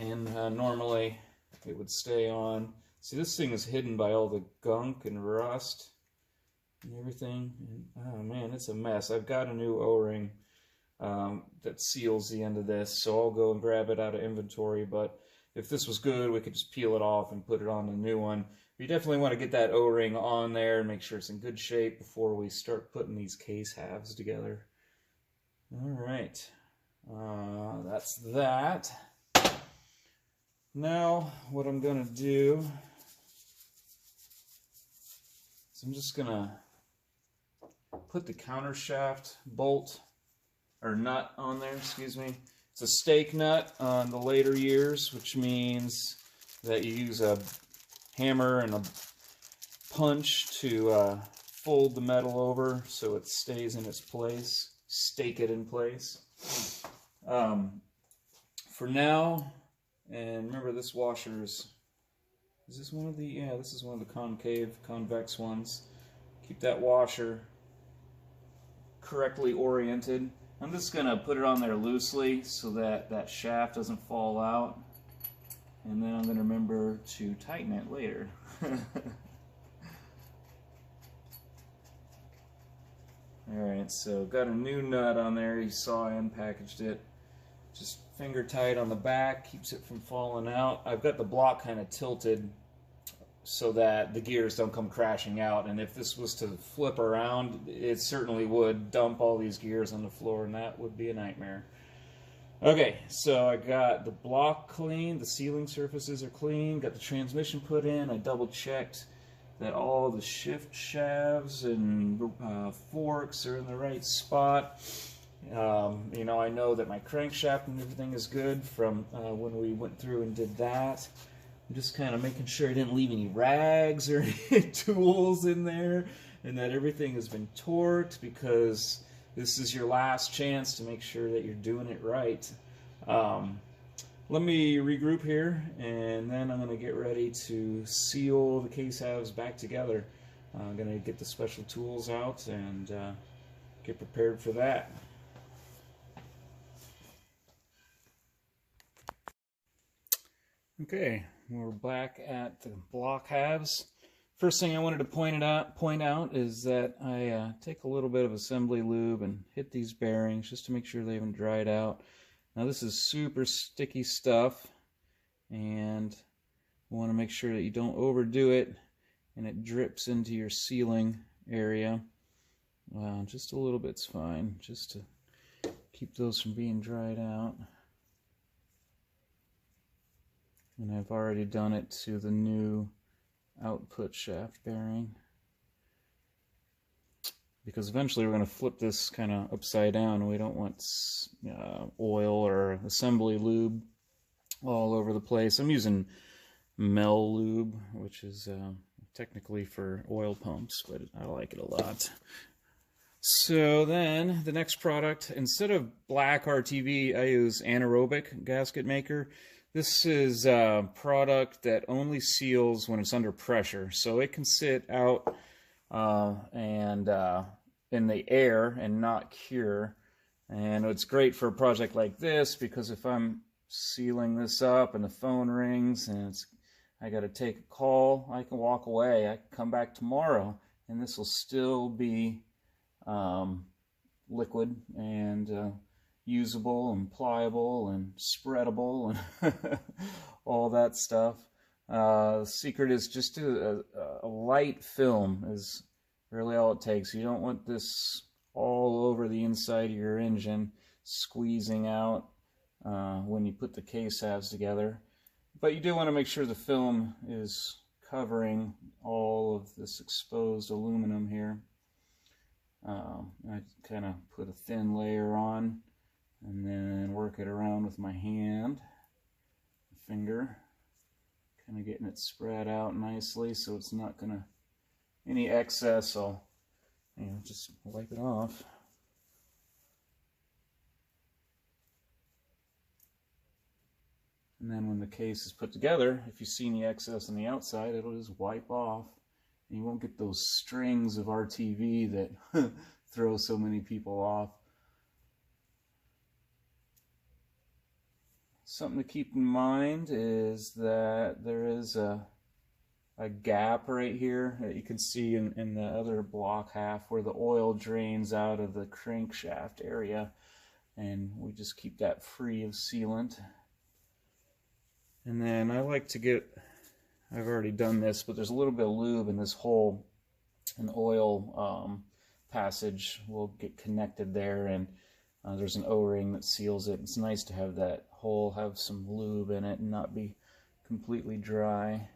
and normally it would stay on. See, this thing is hidden by all the gunk and rust and everything. And, oh man, it's a mess. I've got a new O-ring that seals the end of this, so I'll go and grab it out of inventory. But if this was good, we could just peel it off and put it on the new one. You definitely want to get that O-ring on there and make sure it's in good shape before we start putting these case halves together. All right, that's that. Now, what I'm going to do is I'm just going to put the counter shaft bolt, or nut on there, excuse me. It's a stake nut on the later years, which means that you use a hammer and a punch to fold the metal over so it stays in its place, stake it in place. For now, and remember this washer is this one of the, yeah, this is one of the convex ones. Keep that washer correctly oriented. I'm just going to put it on there loosely so that that shaft doesn't fall out. And then I'm going to remember to tighten it later. Alright, so got a new nut on there. You saw I unpackaged it. Just finger tight on the back, keeps it from falling out. I've got the block kind of tilted so that the gears don't come crashing out, and if this was to flip around, it certainly would dump all these gears on the floor, and that would be a nightmare. Okay, so I got the block clean, the sealing surfaces are clean, got the transmission put in. I double checked that all the shift shafts and forks are in the right spot. You know, I know that my crankshaft and everything is good from when we went through and did that. I'm just kind of making sure I didn't leave any rags or any tools in there, and that everything has been torqued, because this is your last chance to make sure that you're doing it right. Let me regroup here, and then I'm going to get ready to seal the case halves back together. I'm going to get the special tools out and get prepared for that. Okay, we're back at the block halves. First thing I wanted to point out is that I take a little bit of assembly lube and hit these bearings just to make sure they haven't dried out. Now this is super sticky stuff, and you want to make sure that you don't overdo it and it drips into your sealing area. Just a little bit's fine, just to keep those from being dried out. And I've already done it to the new output shaft bearing, because eventually we're going to flip this kind of upside down, and we don't want oil or assembly lube all over the place. I'm using Mel lube, which is technically for oil pumps, but I like it a lot. So then the next product, instead of black RTV, I use anaerobic gasket maker. This is a product that only seals when it's under pressure, so it can sit out and in the air and not cure. And it's great for a project like this, because if I'm sealing this up and the phone rings and I got to take a call, I can walk away. I can come back tomorrow, and this will still be liquid and usable and pliable and spreadable and all that stuff. The secret is just a light film is really all it takes. You don't want this all over the inside of your engine, squeezing out when you put the case halves together. But you do want to make sure the film is covering all of this exposed aluminum here. I kind of put a thin layer on, and then work it around with my hand, finger, kind of getting it spread out nicely so it's not going to, any excess I'll just wipe it off. And then when the case is put together, if you see any excess on the outside, it'll just wipe off, and you won't get those strings of RTV that throw so many people off. Something to keep in mind is that there is a gap right here that you can see in the other block half where the oil drains out of the crankshaft area, and we just keep that free of sealant. And then I like to get, I've already done this, but there's a little bit of lube in this hole. An oil passage will get connected there, and there's an O-ring that seals it. It's nice to have that hole have some lube in it and not be completely dry.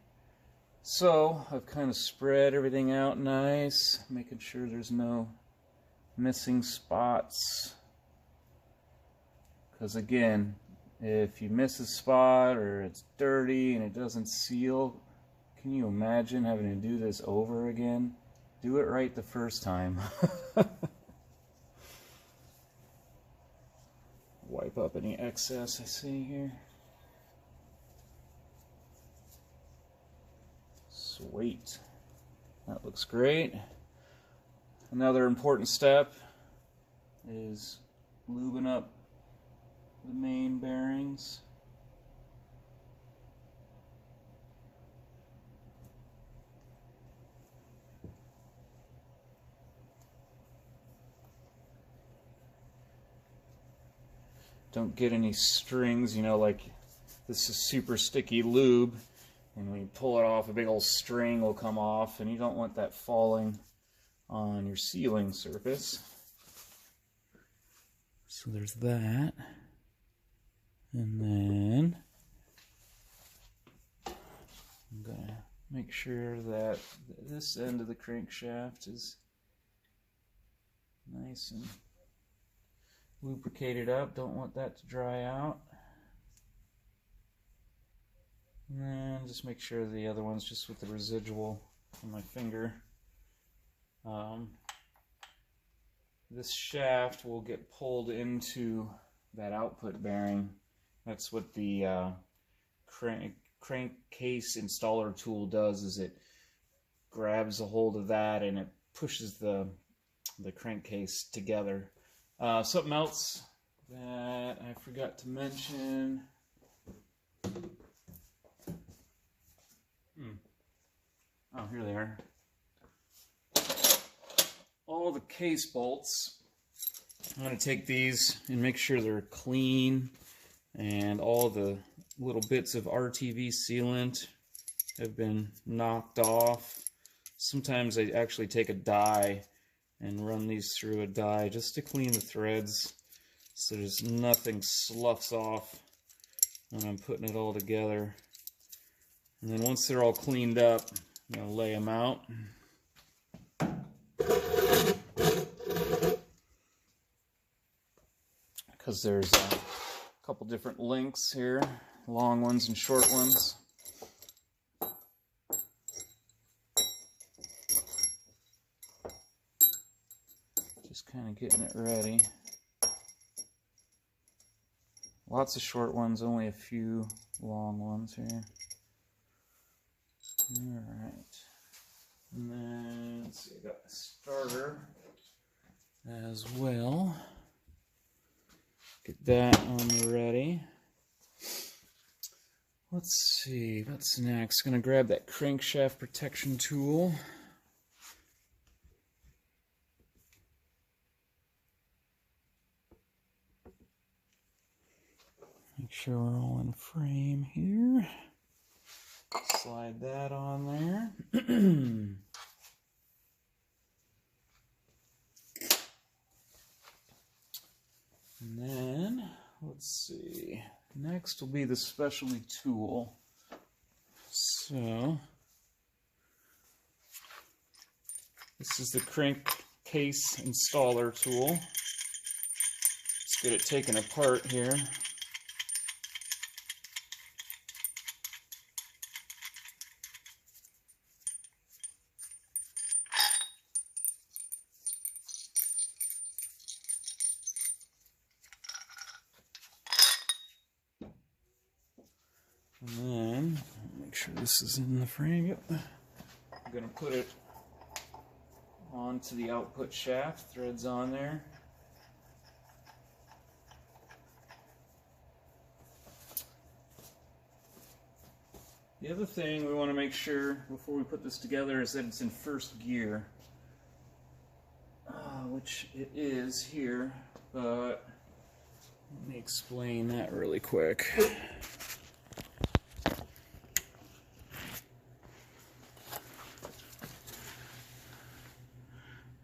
So I've kind of spread everything out nice, making sure there's no missing spots. Because again, if you miss a spot or it's dirty and it doesn't seal, can you imagine having to do this over again? Do it right the first time. Wipe up any excess I see here. Sweet. That looks great. Another important step is lubing up the main bearings. don't get any strings, you know, like this is super sticky lube, and when you pull it off, a big old string will come off, and you don't want that falling on your sealing surface. So there's that. And then I'm gonna make sure that this end of the crankshaft is nice and lubricated up. Don't want that to dry out. And then just make sure the other one's just with the residual on my finger. This shaft will get pulled into that output bearing. That's what the crankcase installer tool does, is it grabs a hold of that and it pushes the crankcase together. Something else that I forgot to mention. Oh, here they are. All the case bolts. I'm going to take these and make sure they're clean, and all the little bits of RTV sealant have been knocked off. Sometimes I actually take a die and run these through a die just to clean the threads so there's nothing sloughs off when I'm putting it all together. And then once they're all cleaned up, I'm going to lay them out. Because there's a couple different lengths here, long ones and short ones. Just kind of getting it ready. Lots of short ones, only a few long ones here. Alright. And then, let's see, I got the starter as well. Get that on the ready. Let's see, what's next? Gonna grab that crankshaft protection tool. Make sure we're all in frame here. Slide that on there. And then, let's see, next will be the specialty tool. So, this is the crankcase installer tool. Let's get it taken apart here. And then, make sure this is in the frame. Yep. I'm going to put it onto the output shaft, threads on there. The other thing we want to make sure before we put this together is that it's in first gear, which it is here, but let me explain that really quick.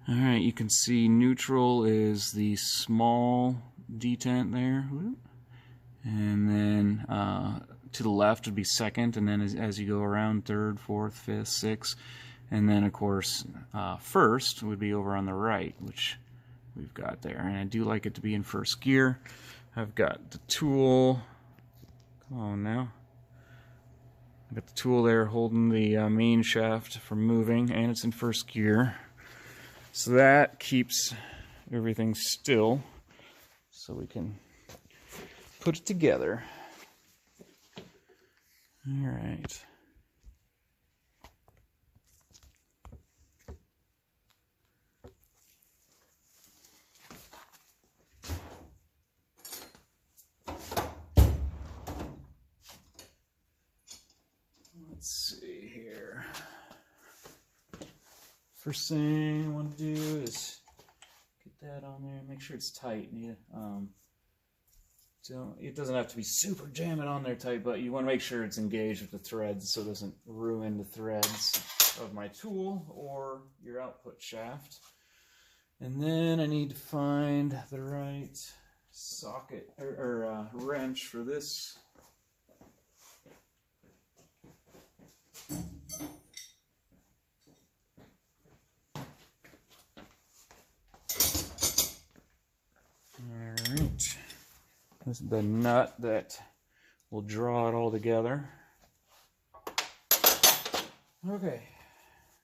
Alright, you can see neutral is the small detent there, and then to the left would be second, and then as you go around, third, fourth, fifth, sixth, and then of course first would be over on the right, which we've got there. And I do like it to be in first gear. I've got the tool, come on now, I've got the tool there holding the main shaft from moving, and it's in first gear. So that keeps everything still so we can put it together. All right. Let's see here. First thing I want to do is get that on there, make sure it's tight. Need to So it doesn't have to be super jamming on there tight, but you want to make sure it's engaged with the threads so it doesn't ruin the threads of my tool or your output shaft. And then I need to find the right socket or wrench for this. Alright, this is the nut that will draw it all together. Okay,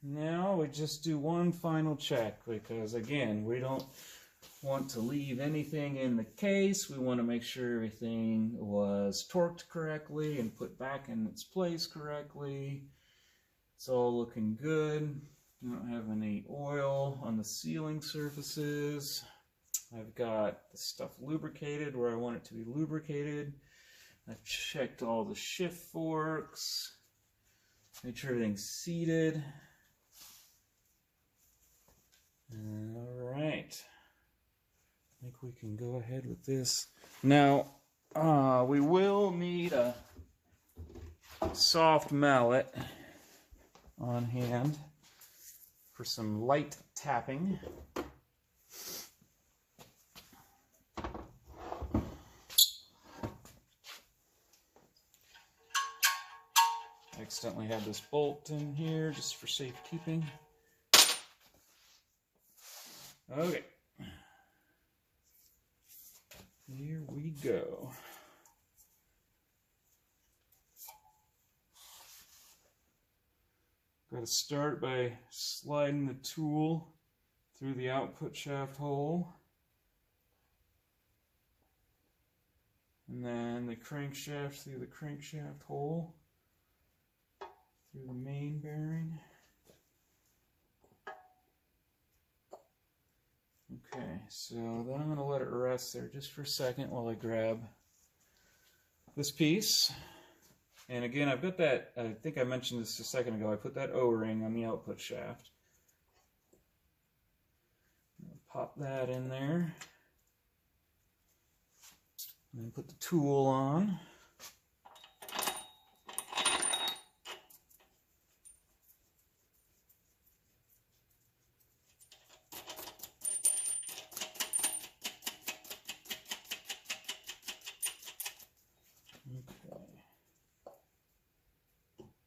now we just do one final check because again, we don't want to leave anything in the case. We want to make sure everything was torqued correctly and put back in its place correctly. It's all looking good. I don't have any oil on the sealing surfaces. I've got the stuff lubricated where I want it to be lubricated. I've checked all the shift forks. Make sure everything's seated. Alright. I think we can go ahead with this. Now, we will need a soft mallet on hand for some light tapping. I accidentally had this bolt in here just for safekeeping. Okay. Here we go. Got to start by sliding the tool through the output shaft hole. And then the crankshaft through the crankshaft hole. Through the main bearing. Okay, so then I'm going to let it rest there just for a second while I grab this piece. And again, I've got that, I think I mentioned this a second ago, I put that O-ring on the output shaft. Pop that in there. And then put the tool on.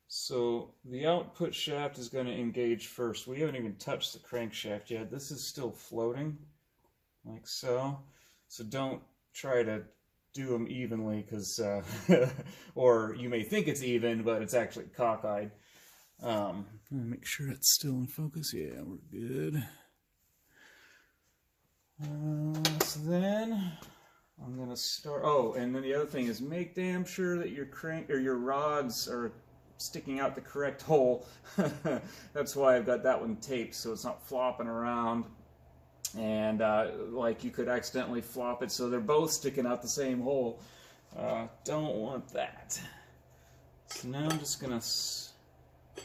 So the output shaft is going to engage first. We haven't even touched the crankshaft yet. This is still floating, like so. So don't try to do them evenly, because, or you may think it's even, but it's actually cockeyed. Make sure it's still in focus. Yeah, we're good. So then I'm going to start. Oh, and then the other thing is make damn sure that your crank or your rods are sticking out the correct hole. That's why I've got that one taped so it's not flopping around, and like you could accidentally flop it so they're both sticking out the same hole. Don't want that. So now I'm just gonna,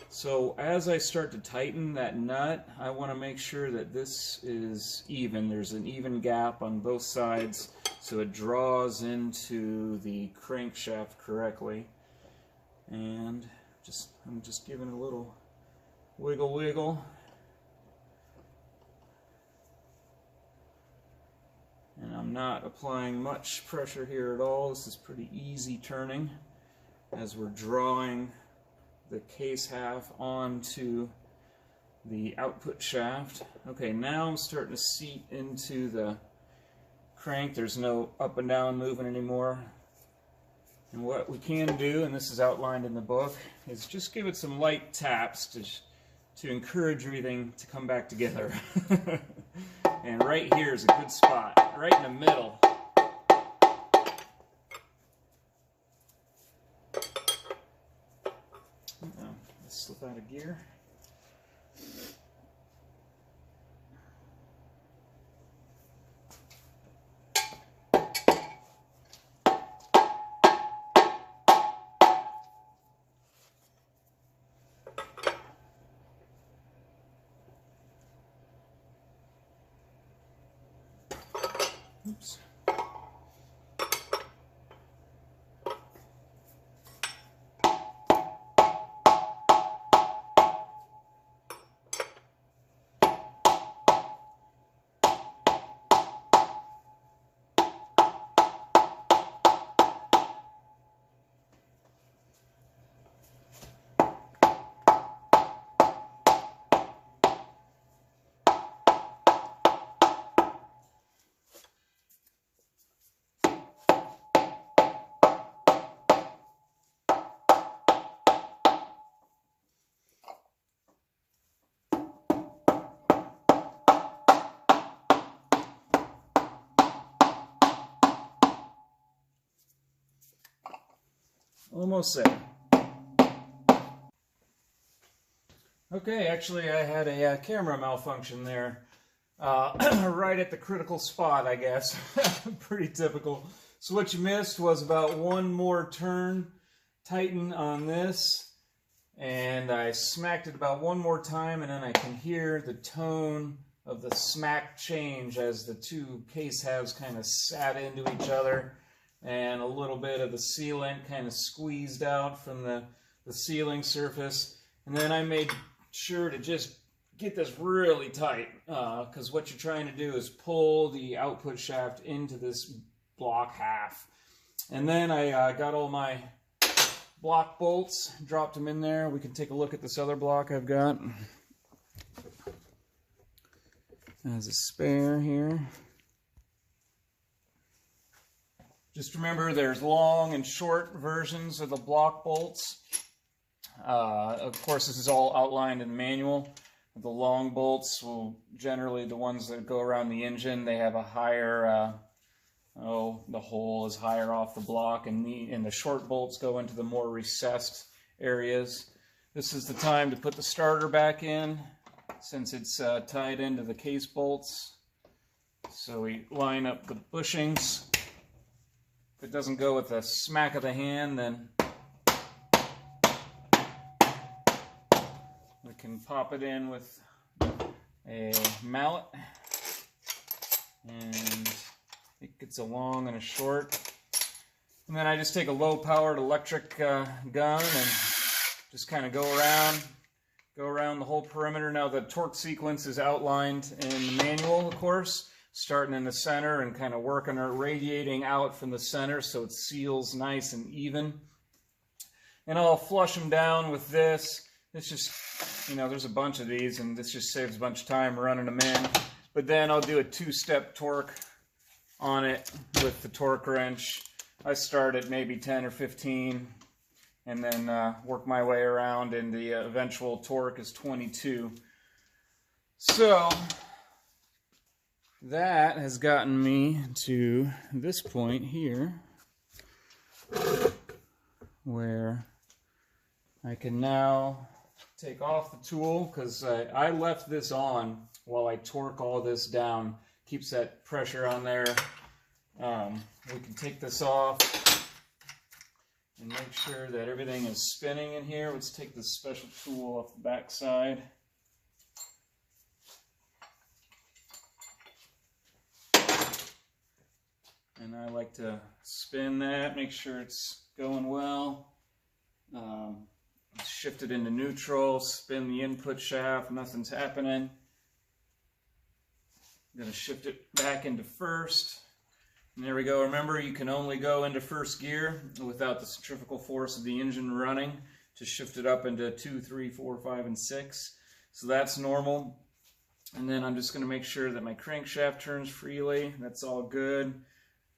so as I start to tighten that nut, I want to make sure that this is even. There's an even gap on both sides so it draws into the crankshaft correctly. And I'm just giving a little wiggle wiggle. And I'm not applying much pressure here at all. This is pretty easy turning as we're drawing the case half onto the output shaft. Okay, now I'm starting to seat into the crank. There's no up and down moving anymore. And what we can do, and this is outlined in the book, is just give it some light taps to encourage everything to come back together. And right here is a good spot, right in the middle. Let's slip out of gear. Oops. Almost there. Okay, actually I had a camera malfunction there. Right at the critical spot, I guess. Pretty typical. So what you missed was about one more turn, tighten on this, and I smacked it about one more time, and then I can hear the tone of the smack change as the two case halves kind of sat into each other, and a little bit of the sealant kind of squeezed out from the sealing surface. And then I made sure to just get this really tight, because what you're trying to do is pull the output shaft into this block half. And then I got all my block bolts, dropped them in there. We can take a look at this other block I've got. There's a spare here. Just remember there's long and short versions of the block bolts. Of course, this is all outlined in the manual. The long bolts will generally, the ones that go around the engine, they have a higher, the hole is higher off the block, and the short bolts go into the more recessed areas. This is the time to put the starter back in, since it's tied into the case bolts. So we line up the bushings. If it doesn't go with a smack of the hand, then we can pop it in with a mallet, and it gets a long and a short. And then I just take a low-powered electric gun and just kind of go around the whole perimeter. Now the torque sequence is outlined in the manual, of course, starting in the center and kind of working or radiating out from the center so it seals nice and even. And I'll flush them down with this. It's just, there's a bunch of these, and this just saves a bunch of time running them in. But then I'll do a two-step torque on it with the torque wrench. I start at maybe 10 or 15, and then work my way around, and the eventual torque is 22. So that has gotten me to this point here, where I can now take off the tool, because I left this on while I torque all this down. Keeps that pressure on there. We can take this off and make sure that everything is spinning in here. Let's take this special tool off the back side. And I like to spin that, make sure it's going well. Shift it into neutral, spin the input shaft, nothing's happening. I'm going to shift it back into first. And there we go. Remember, you can only go into first gear without the centrifugal force of the engine running to shift it up into 2, 3, 4, 5, and 6. So that's normal. And then I'm just going to make sure that my crankshaft turns freely. That's all good.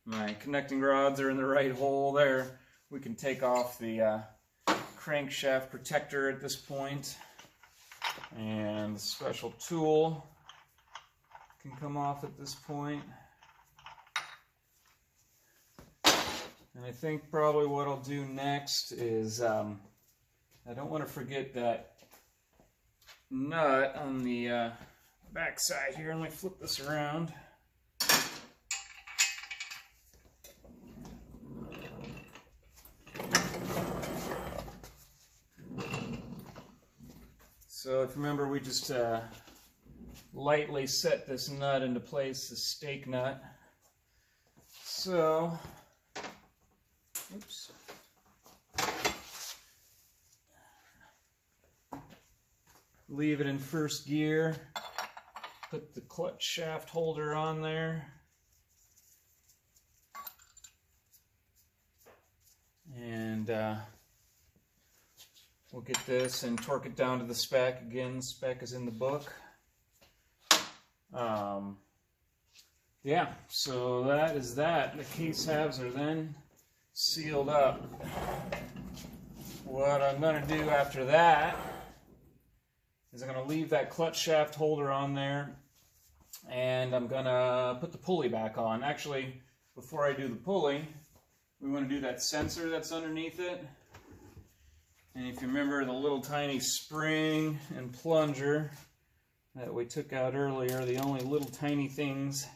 My connecting rods are in the right hole there. We can take off the crankshaft protector at this point, and the special tool can come off at this point. And I think probably what I'll do next is I don't want to forget that nut on the back side here. Let me flip this around. So if you remember, we just lightly set this nut into place, the stake nut. So, oops. Leave it in first gear. Put the clutch shaft holder on there. And we'll get this and torque it down to the spec. Again, the spec is in the book. Yeah, so that is that. The case halves are then sealed up. What I'm going to do after that is I'm going to leave that clutch shaft holder on there, and I'm going to put the pulley back on. Actually, before I do the pulley, we want to do that sensor that's underneath it. And if you remember the little tiny spring and plunger that we took out earlier, the only little tiny things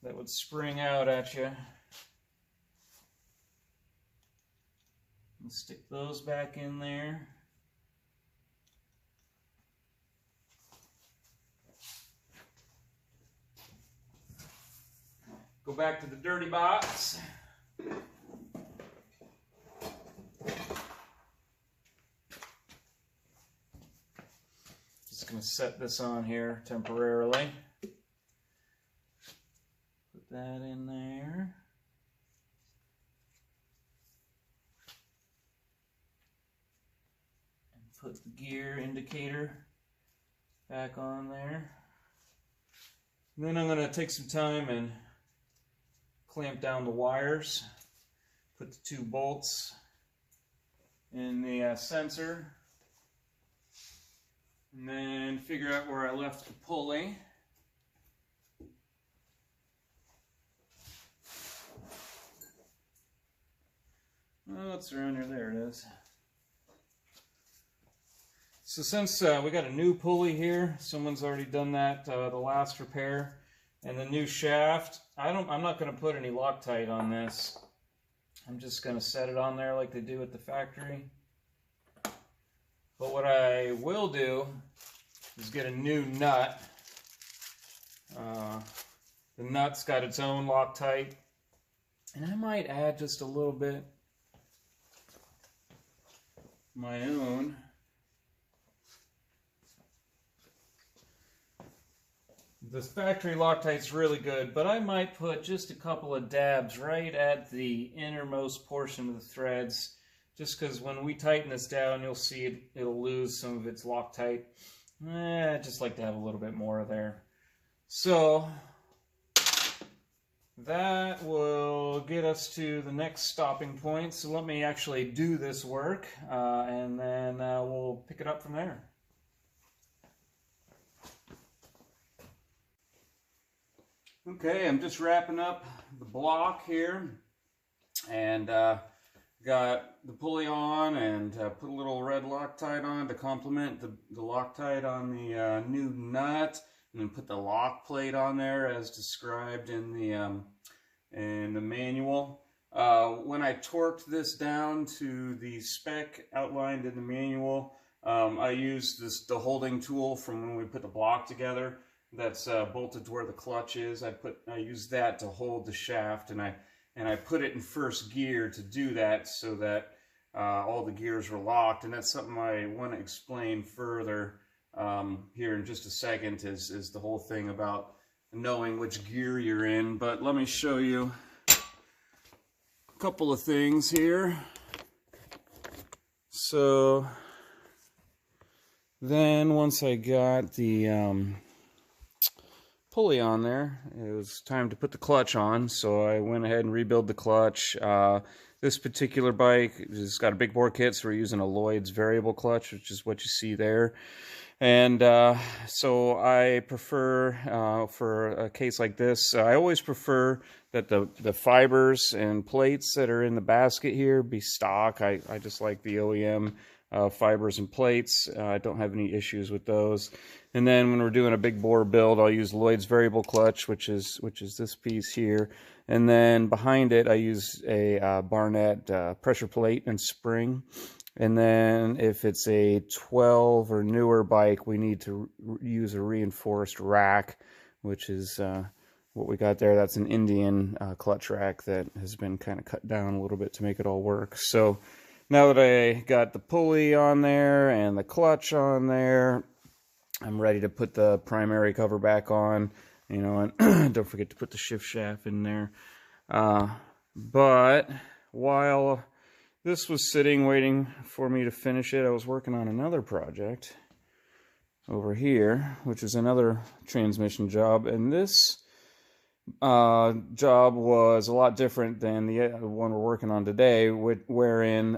that would spring out at you. And stick those back in there. Go back to the dirty box. Just going to set this on here temporarily. Put that in there. And put the gear indicator back on there. And then I'm going to take some time and clamp down the wires. Put the 2 bolts in the sensor. And then figure out where I left the pulley. Oh, it's around here. There it is. So since we got a new pulley here, someone's already done that the last repair, and the new shaft, I'm not going to put any Loctite on this. I'm just going to set it on there like they do at the factory. But what I will do is get a new nut. The nut's got its own Loctite, and I might add just a little bit my own. The factory Loctite's really good, but I might put just a couple of dabs right at the innermost portion of the threads, just because when we tighten this down, you'll see it'll lose some of its Loctite. I just like to have a little bit more there. So that will get us to the next stopping point. So let me actually do this work, and then we'll pick it up from there. Okay, I'm just wrapping up the block here, and got the pulley on, and put a little red Loctite on to complement the Loctite on the new nut, and then put the lock plate on there as described in the manual. When I torqued this down to the spec outlined in the manual, I used the holding tool from when we put the block together. That's bolted to where the clutch is. I used that to hold the shaft, and I put it in first gear to do that so that all the gears were locked. And that's something I want to explain further here in just a second, is the whole thing about knowing which gear you're in. But let me show you a couple of things here. So then once I got the pulley on there, it was time to put the clutch on, so I went ahead and rebuilt the clutch. This particular bike has got a big bore kit, so we're using a Lloyd's variable clutch, which is what you see there. And so I prefer, for a case like this, I always prefer that the fibers and plates that are in the basket here be stock. I just like the OEM fibers and plates. I don't have any issues with those. And then when we're doing a big bore build, I'll use Lloyd's variable clutch, which is this piece here. And then behind it, I use a Barnett pressure plate and spring. And then if it's a 12 or newer bike, we need to use a reinforced rack, which is what we got there. That's an Indian clutch rack that has been kind of cut down a little bit to make it all work. So now that I got the pulley on there and the clutch on there, I'm ready to put the primary cover back on, you know, and don't forget to put the shift shaft in there. But while this was sitting waiting for me to finish it, I was working on another project over here, which is another transmission job, and this job was a lot different than the one we're working on today, wherein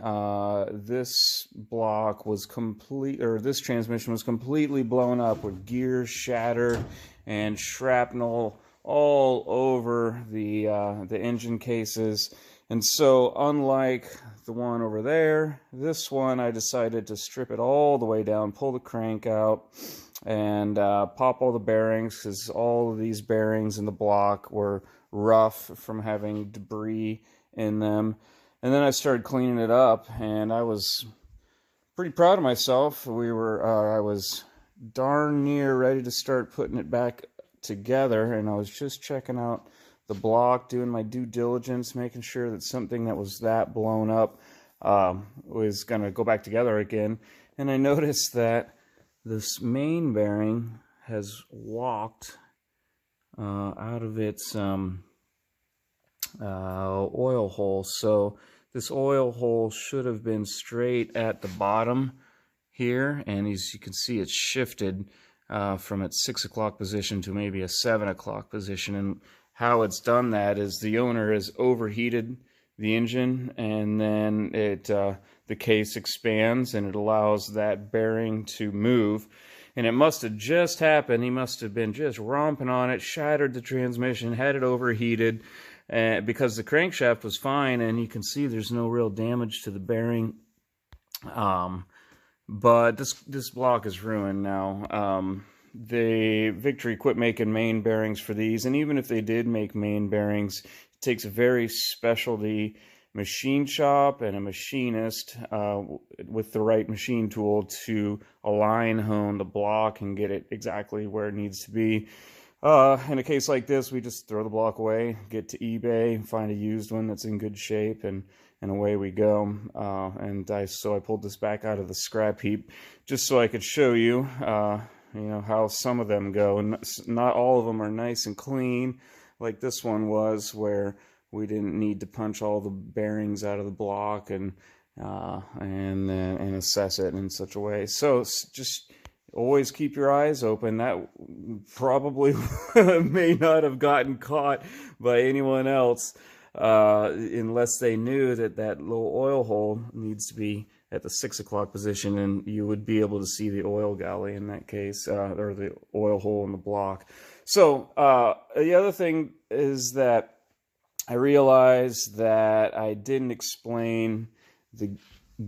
this block was this transmission was completely blown up with gears shattered and shrapnel all over the engine cases. And so unlike the one over there, this one I decided to strip it all the way down, pull the crank out, and pop all the bearings, because all of these bearings in the block were rough from having debris in them. And then I started cleaning it up, and I was pretty proud of myself. I was darn near ready to start putting it back together, and I was just checking out the block, doing my due diligence, making sure that something that was that blown up was going to go back together again. And I noticed that this main bearing has walked out of its oil hole. So this oil hole should have been straight at the bottom here, and as you can see, it's shifted from its 6 o'clock position to maybe a 7 o'clock position. And how it's done that is the owner has overheated the engine, and then the case expands and it allows that bearing to move. And it must have just happened. He must have been just romping on it, shattered the transmission, had it overheated, because the crankshaft was fine, and you can see there's no real damage to the bearing. But this block is ruined now. The Victory quit making main bearings for these, and even if they did make main bearings, it takes a very specialty machine shop and a machinist with the right machine tool to align hone the block and get it exactly where it needs to be. In a case like this, we just throw the block away, get to eBay, find a used one that's in good shape, and away we go. So I pulled this back out of the scrap heap just so I could show you, how some of them go. And not all of them are nice and clean, like this one was, where we didn't need to punch all the bearings out of the block and assess it in such a way. So just always keep your eyes open. That probably may not have gotten caught by anyone else unless they knew that little oil hole needs to be at the 6 o'clock position, and you would be able to see the oil galley in that case, or the oil hole in the block. So the other thing is that I realized that I didn't explain the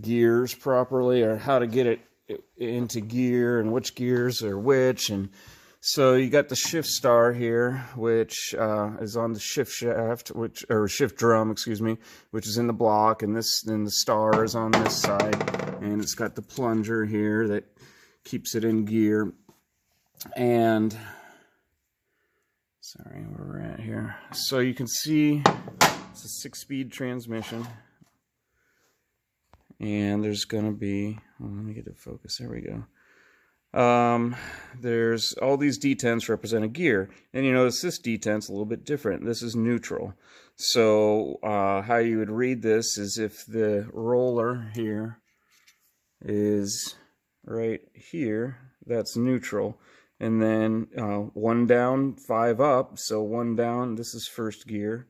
gears properly, or how to get it into gear and which gears are which. And so you got the shift star here, which is on the shift shaft, shift drum, which is in the block, and then the star is on this side, and it's got the plunger here that keeps it in gear. And sorry, where we're at here. So you can see it's a 6-speed transmission, and there's gonna be, let me get it focused. There we go. There's all these detents represent a gear, and you notice this detent's a little bit different. This is neutral. So how you would read this is if the roller here is right here, that's neutral, and then 1 down, 5 up. So 1 down, this is first gear,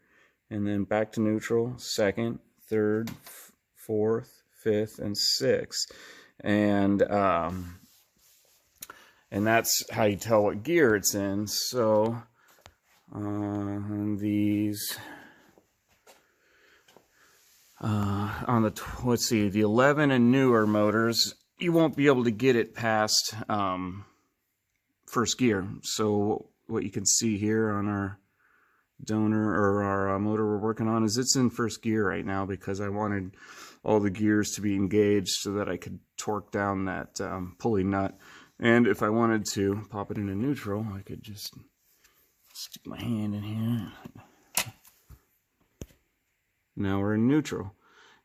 and then back to neutral, second, third, fourth, fifth, and sixth. And that's how you tell what gear it's in. So these on the the 11 and newer motors, you won't be able to get it past first gear. So what you can see here on our donor, or our motor we're working on, is it's in first gear right now, because I wanted all the gears to be engaged so that I could torque down that pulley nut. And if I wanted to pop it into neutral, I could just stick my hand in here. Now we're in neutral.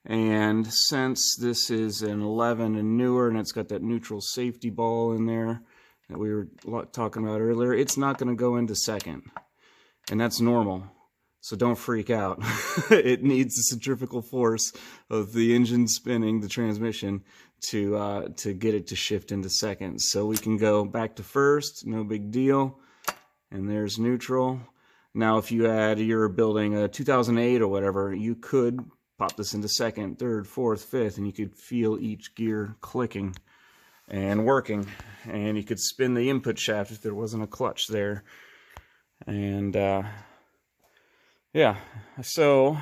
And since this is an 11 and newer, and it's got that neutral safety ball in there that we were talking about earlier, it's not going to go into second. And that's normal. So don't freak out. It needs the centrifugal force of the engine spinning the transmission to get it to shift into second. So we can go back to first, no big deal. And there's neutral. Now if you're building a 2008 or whatever, you could pop this into second, third, fourth, fifth, and you could feel each gear clicking and working. And you could spin the input shaft if there wasn't a clutch there. And yeah, so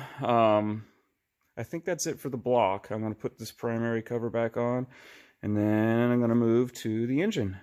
I think that's it for the block. I'm going to put this primary cover back on, and then I'm going to move to the engine.